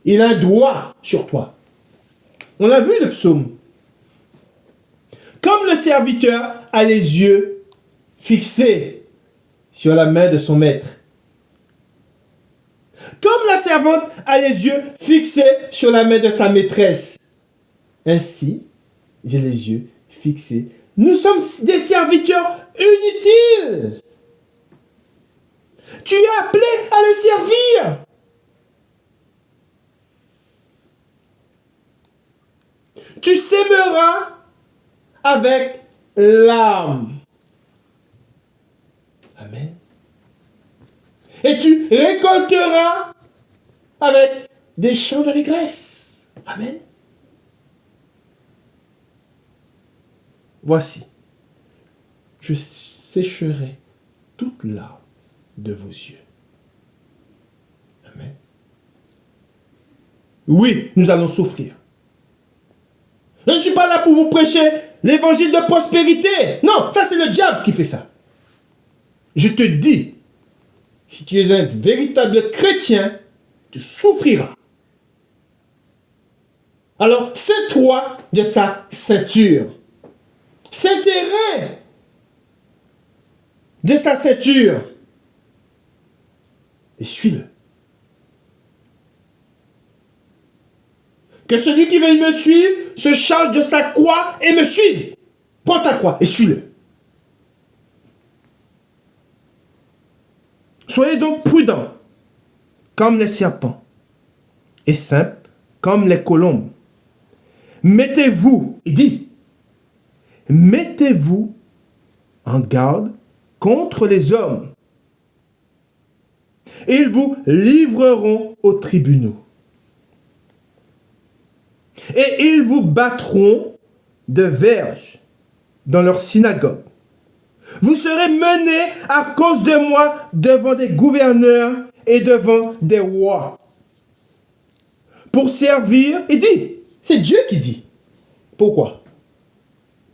Il a un droit sur toi. On a vu le psaume. Comme le serviteur a les yeux fixés sur la main de son maître. Comme la servante a les yeux fixés sur la main de sa maîtresse. Ainsi, j'ai les yeux fixés. Nous sommes des serviteurs inutiles. Tu es appelé à le servir. Tu sèmeras avec l'âme. Amen. Et tu récolteras avec des champs d'allégresse. Amen. Voici, je sécherai toute larme de vos yeux. Amen. Oui, nous allons souffrir. Je ne suis pas là pour vous prêcher l'évangile de prospérité. Non, ça c'est le diable qui fait ça. Je te dis, si tu es un véritable chrétien, tu souffriras. Alors, sais-toi de sa ceinture. S'intéresse de sa ceinture. Et suis-le. Que celui qui veut me suivre se charge de sa croix et me suive. Prends ta croix et suis-le. Soyez donc prudents comme les serpents et simples comme les colombes. Mettez-vous, il dit, mettez-vous en garde contre les hommes. Ils vous livreront aux tribunaux. Et ils vous battront de verges dans leur synagogue. Vous serez menés à cause de moi devant des gouverneurs et devant des rois. Pour servir, il dit, c'est Dieu qui dit. Pourquoi?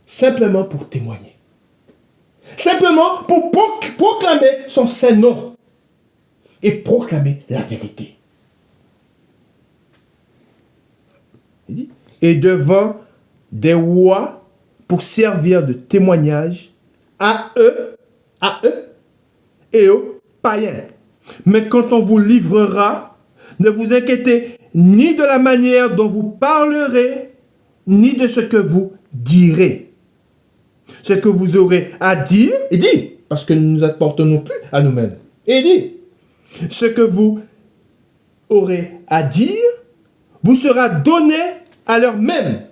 Simplement pour témoigner. Simplement pour proclamer son saint nom. Et proclamer la vérité. Il dit, et devant des rois pour servir de témoignage à eux et aux païens. Mais quand on vous livrera, ne vous inquiétez ni de la manière dont vous parlerez, ni de ce que vous direz. Ce que vous aurez à dire, il dit, parce que nous ne nous appartenons plus à nous-mêmes. Et il dit, ce que vous auraient à dire vous sera donné à l'heure même.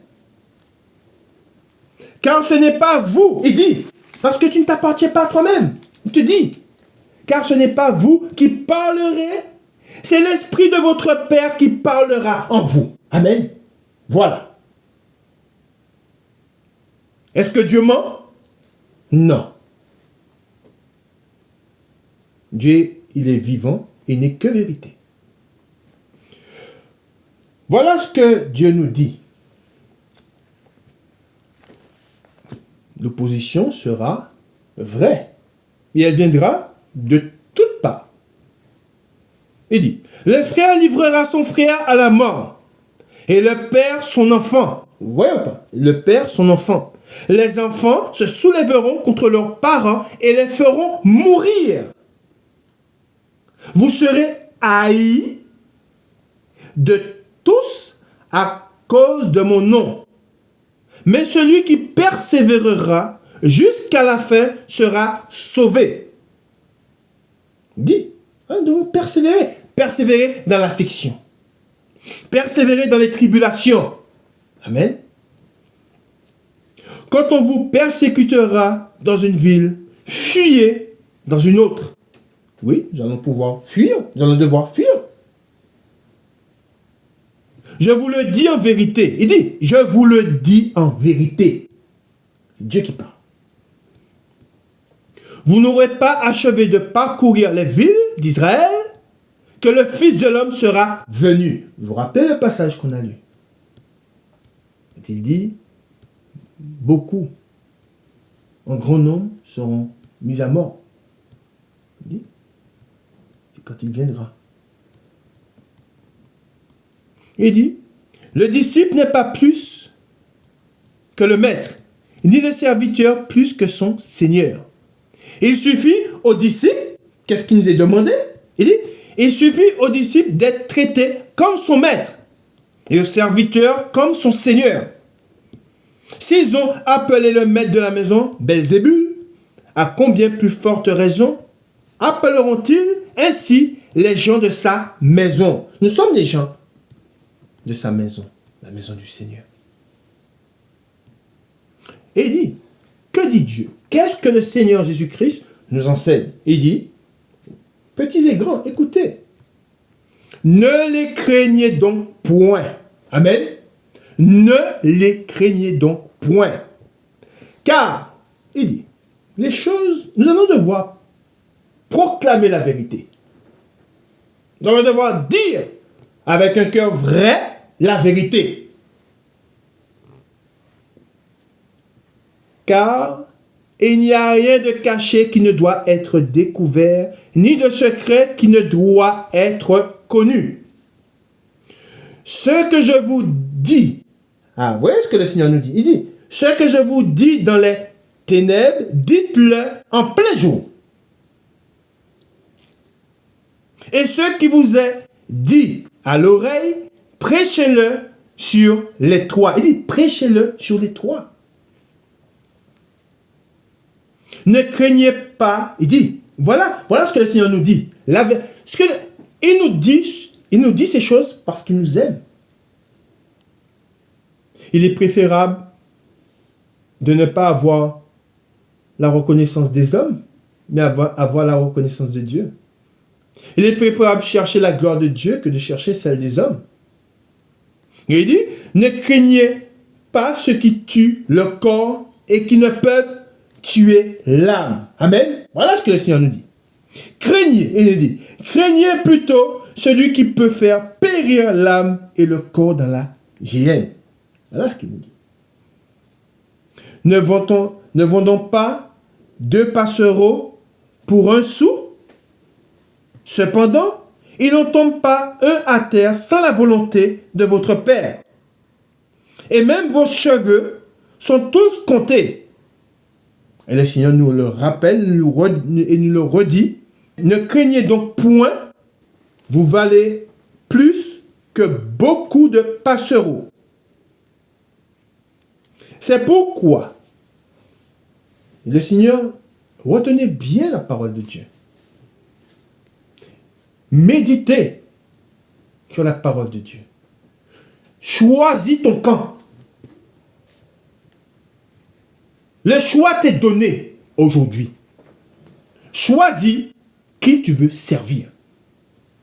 Car ce n'est pas vous, il dit, parce que tu ne t'appartiens pas à toi-même. Il te dit, car ce n'est pas vous qui parlerez, c'est l'Esprit de votre Père qui parlera en vous. Amen. Voilà. Est-ce que Dieu ment? Non. Dieu, il est vivant, il n'est que vérité. Voilà ce que Dieu nous dit. L'opposition sera vraie. Et elle viendra de toutes parts. Il dit, le frère livrera son frère à la mort, et le père son enfant. Vous voyez ou pas? Le père son enfant. Les enfants se soulèveront contre leurs parents et les feront mourir. Vous serez haïs de tous à cause de mon nom. Mais celui qui persévérera jusqu'à la fin sera sauvé. Dit, de persévérer. Persévérer dans l'affliction. Persévérer dans les tribulations. Amen. Quand on vous persécutera dans une ville, fuyez dans une autre. Oui, nous allons pouvoir fuir. Nous allons devoir fuir. Je vous le dis en vérité. Il dit, je vous le dis en vérité. C'est Dieu qui parle. Vous n'aurez pas achevé de parcourir les villes d'Israël que le Fils de l'homme sera venu. Vous vous rappelez le passage qu'on a lu? Il dit, beaucoup, en grand nombre, seront mis à mort. Il dit, c'est quand il viendra. Il dit, le disciple n'est pas plus que le maître, ni le serviteur plus que son Seigneur. Il suffit au disciple, qu'est-ce qu'il nous est demandé? Il dit, il suffit au disciple d'être traité comme son maître et au serviteur comme son Seigneur. S'ils ont appelé le maître de la maison Belzébul, à combien plus forte raison appelleront-ils ainsi les gens de sa maison? Nous sommes les gens de sa maison, la maison du Seigneur. Et il dit, que dit Dieu? Qu'est-ce que le Seigneur Jésus-Christ nous enseigne? Il dit, petits et grands, écoutez, ne les craignez donc point. Amen. Ne les craignez donc point. Car, il dit, les choses, nous allons devoir proclamer la vérité. Nous allons devoir dire avec un cœur vrai la vérité. Car il n'y a rien de caché qui ne doit être découvert, ni de secret qui ne doit être connu. Ce que je vous dis, vous voyez ce que le Seigneur nous dit? Il dit, ce que je vous dis dans les ténèbres, dites-le en plein jour. Et ce qui vous est dit à l'oreille, prêchez-le sur les toits. Il dit, prêchez-le sur les toits. Ne craignez pas. Il dit, voilà ce que le Seigneur nous dit. Il nous dit ces choses parce qu'il nous aime. Il est préférable de ne pas avoir la reconnaissance des hommes, mais avoir la reconnaissance de Dieu. Il est préférable de chercher la gloire de Dieu que de chercher celle des hommes. Et il dit, ne craignez pas ceux qui tuent le corps et qui ne peuvent tuer l'âme. Amen. Voilà ce que le Seigneur nous dit. Craignez, il nous dit, craignez plutôt celui qui peut faire périr l'âme et le corps dans la géhenne. Voilà ce qu'il nous dit. Ne vendons pas 2 passereaux pour 1 sou. Cependant, il n'en tombe pas un à terre sans la volonté de votre Père. Et même vos cheveux sont tous comptés. Et le Seigneur nous le rappelle et nous le redit. Ne craignez donc point, vous valez plus que beaucoup de passereaux. C'est pourquoi le Seigneur, retenez bien la parole de Dieu. Méditez sur la parole de Dieu. Choisis ton camp. Le choix t'est donné aujourd'hui. Choisis qui tu veux servir.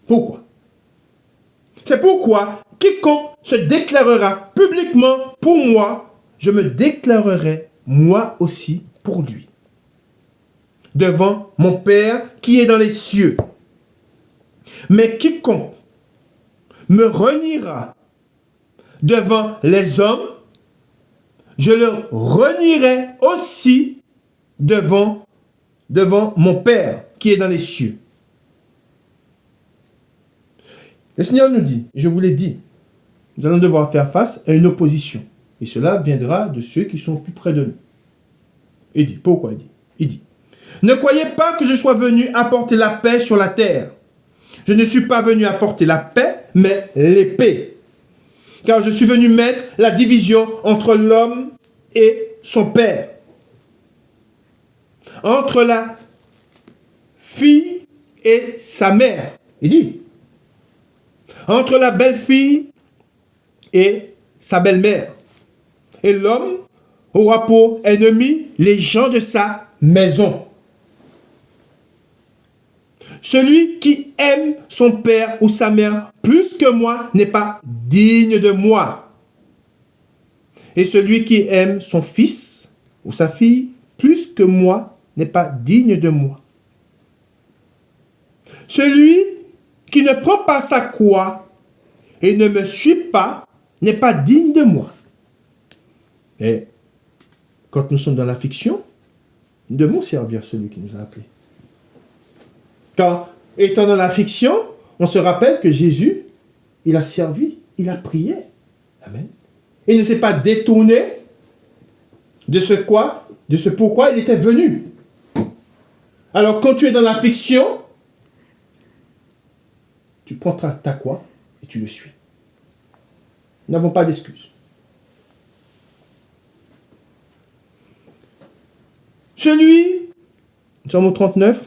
Pourquoi? C'est pourquoi quiconque se déclarera publiquement pour moi, je me déclarerai moi aussi pour lui. Devant mon Père qui est dans les cieux. Mais quiconque me reniera devant les hommes, je le renierai aussi devant mon Père qui est dans les cieux. Le Seigneur nous dit, et je vous l'ai dit, nous allons devoir faire face à une opposition. Et cela viendra de ceux qui sont plus près de nous. Il dit, pourquoi il dit? Il dit, ne croyez pas que je sois venu apporter la paix sur la terre. Je ne suis pas venu apporter la paix, mais l'épée. Car je suis venu mettre la division entre l'homme et son père. Entre la fille et sa mère. Il dit, entre la belle-fille et sa belle-mère. Et l'homme aura pour ennemi les gens de sa maison. Celui qui aime son père ou sa mère plus que moi n'est pas digne de moi. Et celui qui aime son fils ou sa fille plus que moi n'est pas digne de moi. Celui qui ne prend pas sa croix et ne me suit pas n'est pas digne de moi. Et quand nous sommes dans la fiction, nous devons servir celui qui nous a appelés. Car étant dans la fiction, on se rappelle que Jésus, il a servi, il a prié. Amen. Il ne s'est pas détourné de ce pourquoi il était venu. Alors quand tu es dans la fiction, tu prends ta croix et tu le suis. Nous n'avons pas d'excuses. Celui, Psaume au 39,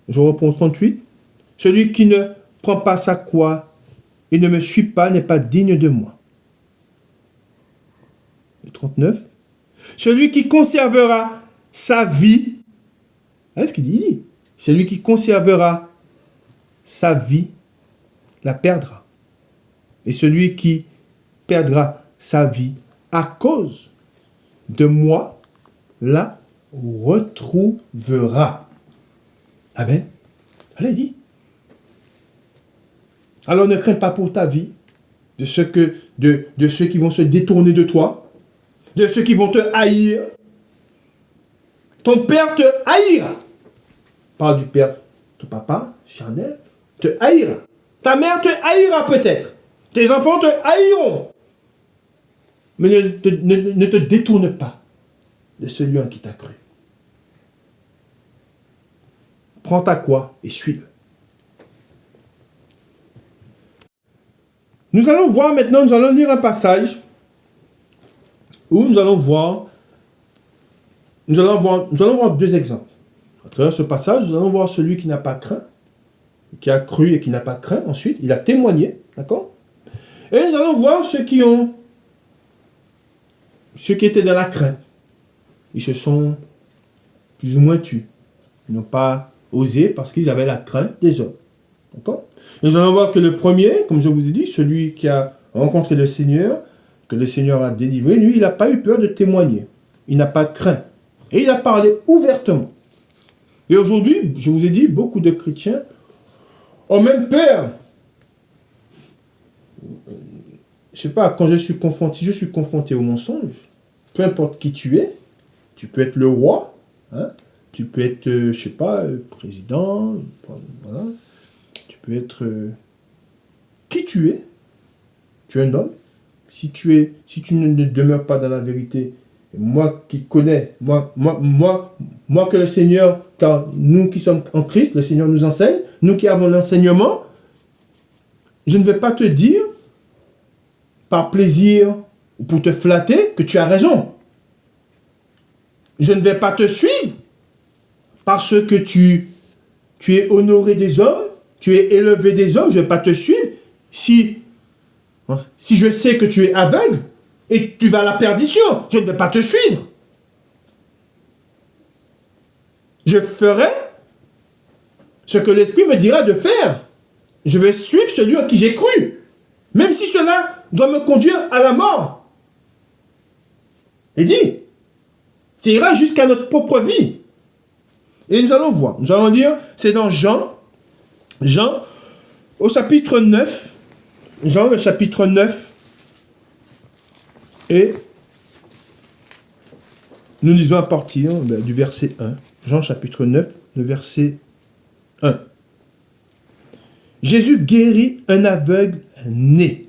je reprends 38, celui qui ne prend pas sa croix et ne me suit pas n'est pas digne de moi. Le 39, celui qui conservera sa vie, voilà ce qu'il dit, celui qui conservera sa vie la perdra. Et celui qui perdra sa vie à cause de moi la retrouvera. Amen. Elle dit. Alors ne crains pas pour ta vie de ceux qui vont se détourner de toi, de ceux qui vont te haïr. Ton père te haïra. Parle du père, ton papa, charnel, te haïra. Ta mère te haïra peut-être. Tes enfants te haïront. Mais ne te détourne pas de celui en qui t'a cru. Prends ta croix et suis-le. Nous allons voir maintenant, nous allons lire un passage où nous allons voir deux exemples. À travers ce passage, nous allons voir celui qui n'a pas craint, qui a cru et qui n'a pas craint. Ensuite, il a témoigné, d'accord? Et nous allons voir ceux qui étaient dans la crainte. Ils se sont plus ou moins tus. Ils n'ont pas osé parce qu'ils avaient la crainte des hommes. D'accord? Et nous allons voir que le premier, comme je vous ai dit, celui qui a rencontré le Seigneur, que le Seigneur a délivré, lui, il n'a pas eu peur de témoigner. Il n'a pas craint. Et il a parlé ouvertement. Et aujourd'hui, je vous ai dit, beaucoup de chrétiens ont même peur. Je ne sais pas, quand si je suis confronté au mensonge, peu importe qui tu es, tu peux être le roi, hein, tu peux être, je ne sais pas, président, voilà. Tu peux être qui tu es un homme. Si tu ne demeures pas dans la vérité, moi qui connais, moi que le Seigneur, car nous qui sommes en Christ, le Seigneur nous enseigne, nous qui avons l'enseignement, je ne vais pas te dire, par plaisir ou pour te flatter, que tu as raison. Je ne vais pas te suivre parce que tu es honoré des hommes, Tu es élevé des hommes, je ne vais pas te suivre. Si je sais que tu es aveugle et que tu vas à la perdition, je ne vais pas te suivre. Je ferai ce que l'Esprit me dira de faire. Je vais suivre celui en qui j'ai cru. Même si cela doit me conduire à la mort. Il dit, ça ira jusqu'à notre propre vie. Et nous allons voir. Nous allons lire, c'est dans Jean, au chapitre 9, Jean, le chapitre 9, et nous lisons à partir du verset 1. Jean, chapitre 9, le verset 1. Jésus guérit un aveugle né.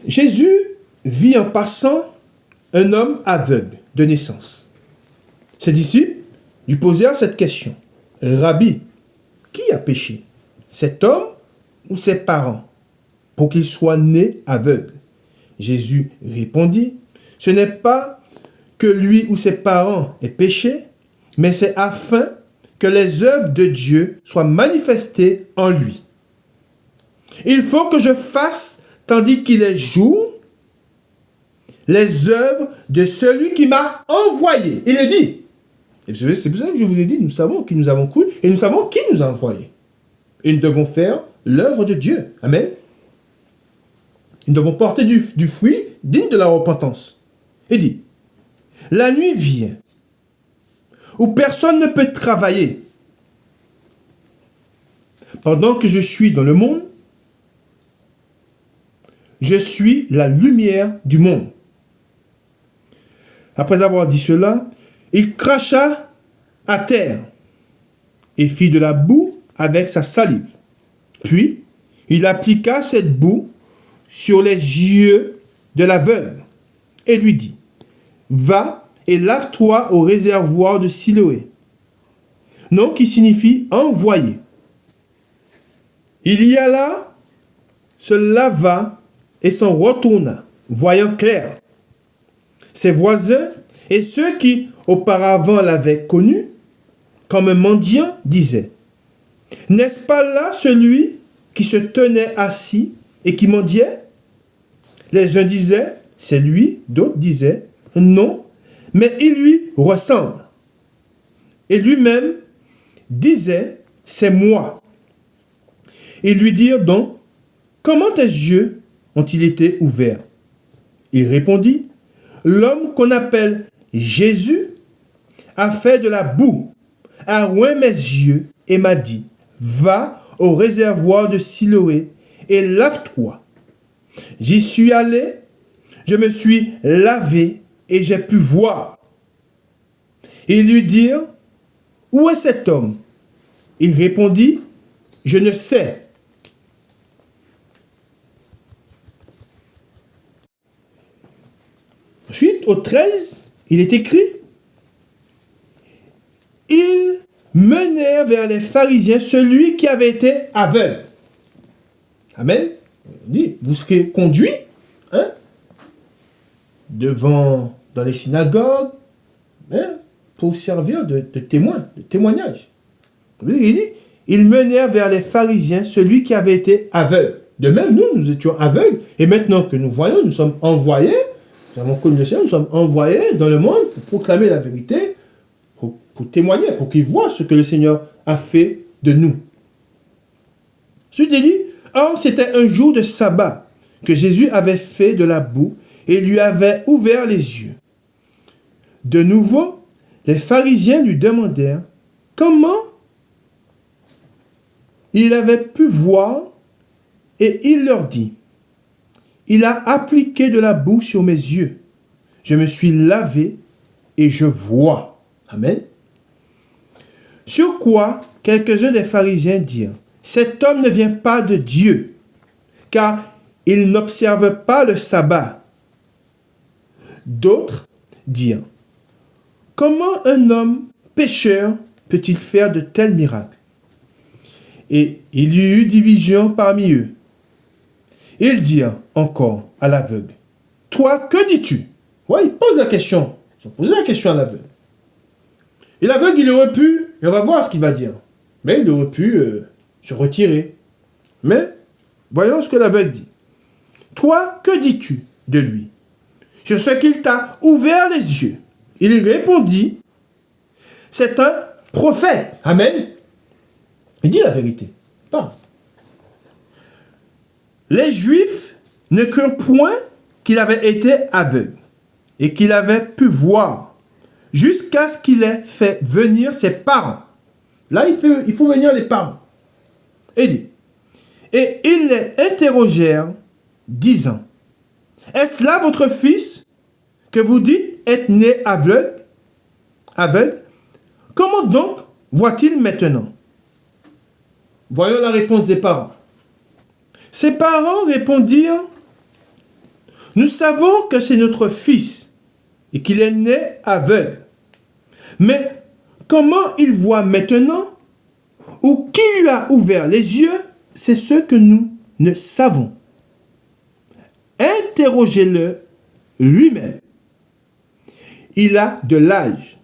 Jésus vit en passant un homme aveugle de naissance. Ses disciples lui posèrent cette question. Rabbi, qui a péché, cet homme ou ses parents, pour qu'il soit né aveugle? Jésus répondit, ce n'est pas que lui ou ses parents aient péché, mais c'est afin que les œuvres de Dieu soient manifestées en lui. Il faut que je fasse, tandis qu'il est jour, les œuvres de celui qui m'a envoyé. Il est dit. C'est pour ça que je vous ai dit, nous savons qui nous avons cru et nous savons qui nous a envoyés. Et nous devons faire l'œuvre de Dieu. Amen. Nous devons porter du fruit digne de la repentance. Il dit, la nuit vient, où personne ne peut travailler. Pendant que je suis dans le monde, je suis la lumière du monde. Après avoir dit cela, il cracha à terre et fit de la boue avec sa salive. Puis, il appliqua cette boue sur les yeux de l'aveugle et lui dit, va et lave-toi au réservoir de Siloé, nom qui signifie envoyé. Il y alla, se lava et s'en retourna, voyant clair. Ses voisins et ceux qui auparavant l'avaient connu comme un mendiant disaient, n'est-ce pas là celui qui se tenait assis et qui mendiait? Les uns disaient, c'est lui, d'autres disaient, non, mais il lui ressemble. Et lui-même disait, c'est moi. Ils lui dirent donc, comment tes yeux ont-ils été ouverts? Il répondit, l'homme qu'on appelle Jésus a fait de la boue, a oint mes yeux et m'a dit, va au réservoir de Siloé et lave-toi. J'y suis allé, je me suis lavé et j'ai pu voir. Ils lui dirent, où est cet homme? Il répondit, je ne sais. Ensuite, au 13, il est écrit, ils menèrent vers les pharisiens celui qui avait été aveugle. Amen. On dit, vous serez conduits devant, dans les synagogues, pour servir de témoin, de témoignage. Il dit, ils menèrent vers les pharisiens celui qui avait été aveugle. De même, nous étions aveugles, et maintenant que nous voyons, nous sommes envoyés, nous avons connu le Seigneur, nous sommes envoyés dans le monde pour proclamer la vérité, pour témoigner, pour qu'ils voient ce que le Seigneur a fait de nous. Ensuite, il dit, or, c'était un jour de sabbat que Jésus avait fait de la boue et lui avait ouvert les yeux. De nouveau, les pharisiens lui demandèrent comment il avait pu voir et il leur dit, il a appliqué de la boue sur mes yeux. Je me suis lavé et je vois. Amen. Sur quoi quelques-uns des pharisiens dirent, cet homme ne vient pas de Dieu, car il n'observe pas le sabbat. D'autres dirent, comment un homme pécheur peut-il faire de tels miracles? Et il y eut division parmi eux. Ils dirent encore à l'aveugle, toi, que dis-tu? Ouais, il pose la question. Ils ont posé la question à l'aveugle. Et l'aveugle, il aurait pu, et on va voir ce qu'il va dire. Mais il aurait pu se retirer. Mais, voyons ce que l'aveugle dit. Toi, que dis-tu de lui? Sur ce qu'il t'a ouvert les yeux. Il répondit, c'est un prophète. Amen. Il dit la vérité. Pas. Les Juifs ne crurent point qu'il avait été aveugle et qu'il avait pu voir jusqu'à ce qu'il ait fait venir ses parents. Là, il faut venir les parents. Et dit, et ils les interrogèrent, disant, est-ce là votre fils que vous dites être né aveugle? Aveugle? Comment donc voit-il maintenant? Voyons la réponse des parents. Ses parents répondirent, nous savons que c'est notre fils et qu'il est né aveugle. Mais comment il voit maintenant ou qui lui a ouvert les yeux, c'est ce que nous ne savons. Interrogez-le lui-même. Il a de l'âge.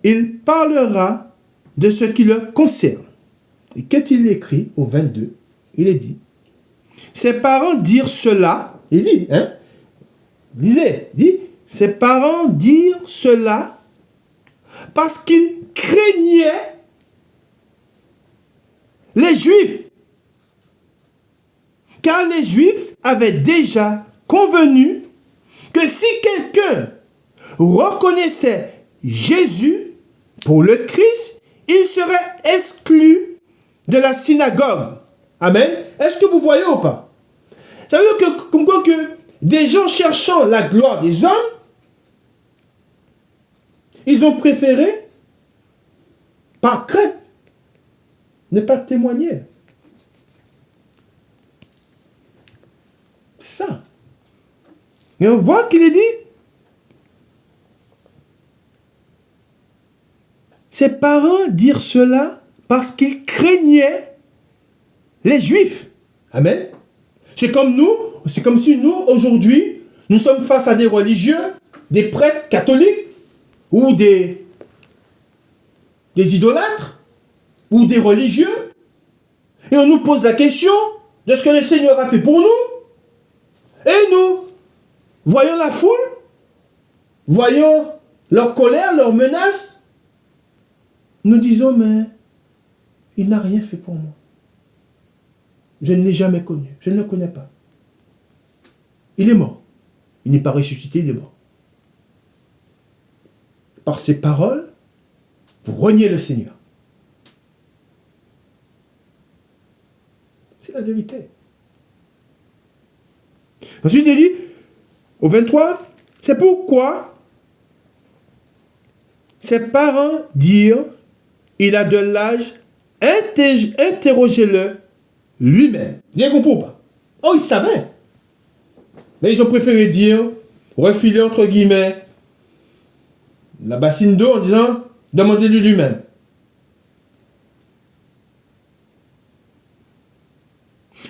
Il parlera de ce qui le concerne. Et qu'est-il écrit au 22? Il est dit, ses parents dirent cela, il dit, lisez, dit, ses parents dirent cela parce qu'ils craignaient les Juifs. Car les Juifs avaient déjà convenu que si quelqu'un reconnaissait Jésus pour le Christ, il serait exclu de la synagogue. Amen. Est-ce que vous voyez ou pas? Ça veut dire que, comme quoi que des gens cherchant la gloire des hommes, ils ont préféré, par crainte, ne pas témoigner. C'est ça. Et on voit qu'il est dit, ses parents dirent cela parce qu'ils craignaient les Juifs. Amen. C'est comme si nous, aujourd'hui, nous sommes face à des religieux, des prêtres catholiques, ou des idolâtres, ou des religieux, et on nous pose la question de ce que le Seigneur a fait pour nous. Et nous, voyons la foule, voyons leur colère, leurs menaces, nous disons, mais il n'a rien fait pour moi. Je ne l'ai jamais connu. Je ne le connais pas. Il est mort. Il n'est pas ressuscité, il est mort. Par ses paroles, vous reniez le Seigneur. C'est la vérité. Ensuite, il dit, au 23, c'est pourquoi ses parents dirent, il a de l'âge, interrogez-le lui-même. Bien compris ou pas? Oh, ils savaient. Mais ils ont préféré dire, refiler entre guillemets, la bassine d'eau en disant, demandez-lui lui-même.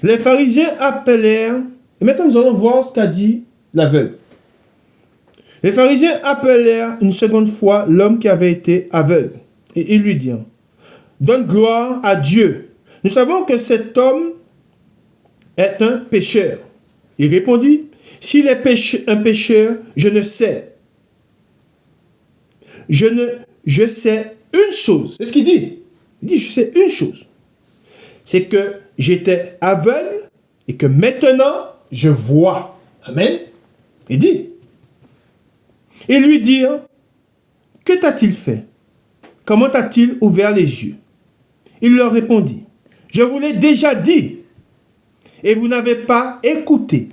Les pharisiens appelèrent, et maintenant nous allons voir ce qu'a dit l'aveugle. Les pharisiens appelèrent une seconde fois l'homme qui avait été aveugle, et ils lui dirent, donne gloire à Dieu. Nous savons que cet homme est un pécheur. Il répondit, s'il est un pécheur, je ne sais. Je sais une chose. C'est ce qu'il dit. Il dit, je sais une chose. C'est que j'étais aveugle et que maintenant, je vois. Amen. Il dit. Et lui dire, que t'a-t-il fait? Comment t'a-t-il ouvert les yeux? Il leur répondit, je vous l'ai déjà dit et vous n'avez pas écouté.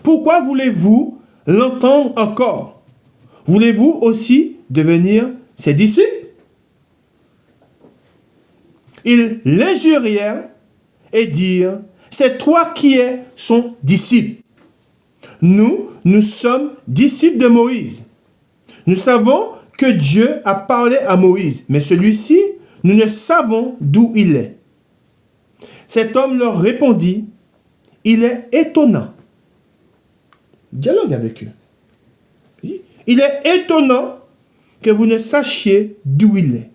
Pourquoi voulez-vous l'entendre encore? Voulez-vous aussi devenir ses disciples? Ils l'injurièrent et dirent, c'est toi qui es son disciple. Nous sommes disciples de Moïse. Nous savons que Dieu a parlé à Moïse, mais celui-ci, nous ne savons d'où il est. Cet homme leur répondit, il est étonnant. Dialogue avec eux. Il est étonnant que vous ne sachiez d'où il est.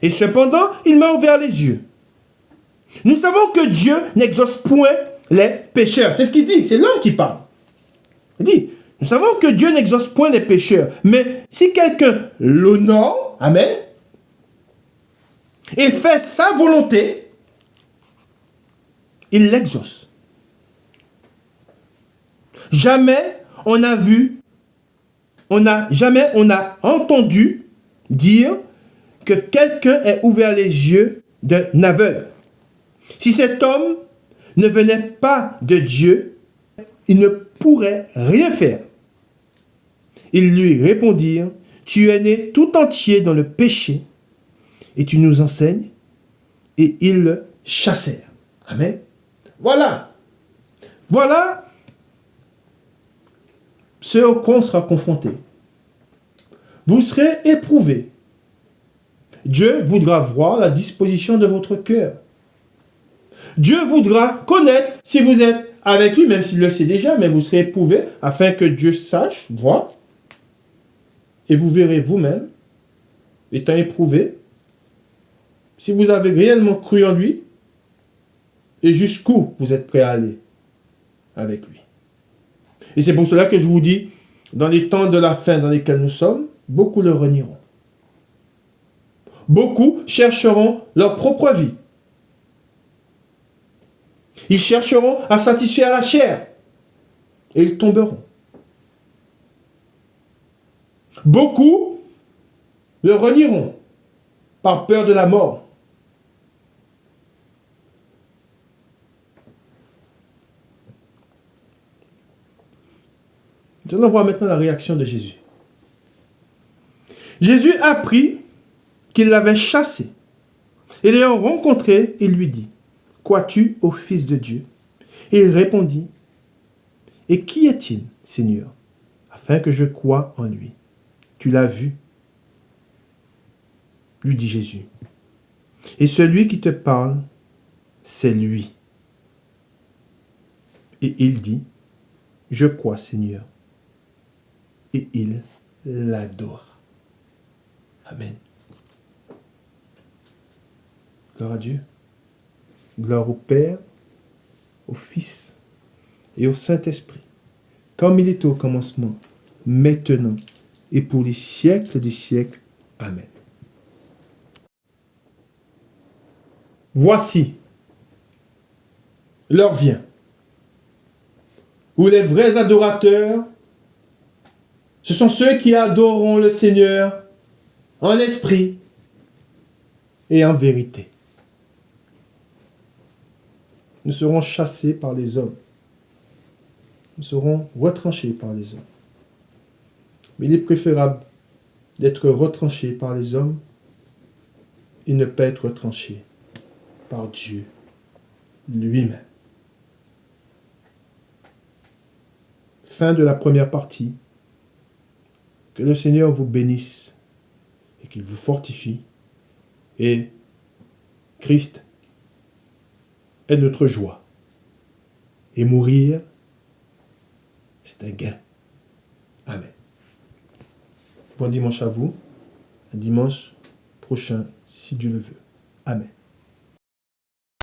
Et cependant, il m'a ouvert les yeux. Nous savons que Dieu n'exauce point les pécheurs. C'est ce qu'il dit, c'est l'homme qui parle. Il dit, nous savons que Dieu n'exauce point les pécheurs. Mais si quelqu'un l'honore, amen, et fait sa volonté, il l'exauce. Jamais on a vu, jamais on a entendu dire que quelqu'un ait ouvert les yeux d'un aveugle. Si cet homme ne venait pas de Dieu, il ne pourrait rien faire. Ils lui répondirent, tu es né tout entier dans le péché, et tu nous enseignes, et ils le chassèrent. Amen. Voilà. Voilà ce auquel on sera confronté. Vous serez éprouvés. Dieu voudra voir la disposition de votre cœur. Dieu voudra connaître si vous êtes avec lui, même s'il le sait déjà, mais vous serez éprouvés afin que Dieu sache, voit, et vous verrez vous-même, étant éprouvé, si vous avez réellement cru en lui, et jusqu'où vous êtes prêt à aller avec lui. Et c'est pour cela que je vous dis, dans les temps de la fin dans lesquels nous sommes, beaucoup le renieront. Beaucoup chercheront leur propre vie. Ils chercheront à satisfaire la chair. Et ils tomberont. Beaucoup le renieront par peur de la mort. Nous allons voir maintenant la réaction de Jésus. Jésus apprit qu'il l'avait chassé. Et l'ayant rencontré, il lui dit, « Crois-tu au Fils de Dieu ?» Et il répondit, « Et qui est-il, Seigneur, afin que je croie en lui? Tu l'as vu, lui dit Jésus. Et celui qui te parle, c'est lui. Et il dit, je crois, Seigneur. Et il l'adore. Amen. Gloire à Dieu. Gloire au Père, au Fils et au Saint-Esprit, comme il était au commencement, maintenant et pour les siècles des siècles. Amen. Voici, l'heure vient, où les vrais adorateurs, ce sont ceux qui adoreront le Seigneur en esprit et en vérité. Nous serons chassés par les hommes. Nous serons retranchés par les hommes. Mais il est préférable d'être retranché par les hommes et ne pas être retranché par Dieu lui-même. Fin de la première partie. Que le Seigneur vous bénisse et qu'il vous fortifie. Et Christ est notre joie. Et mourir, c'est un gain. Amen. Bon dimanche à vous. Un dimanche prochain, si Dieu le veut. Amen.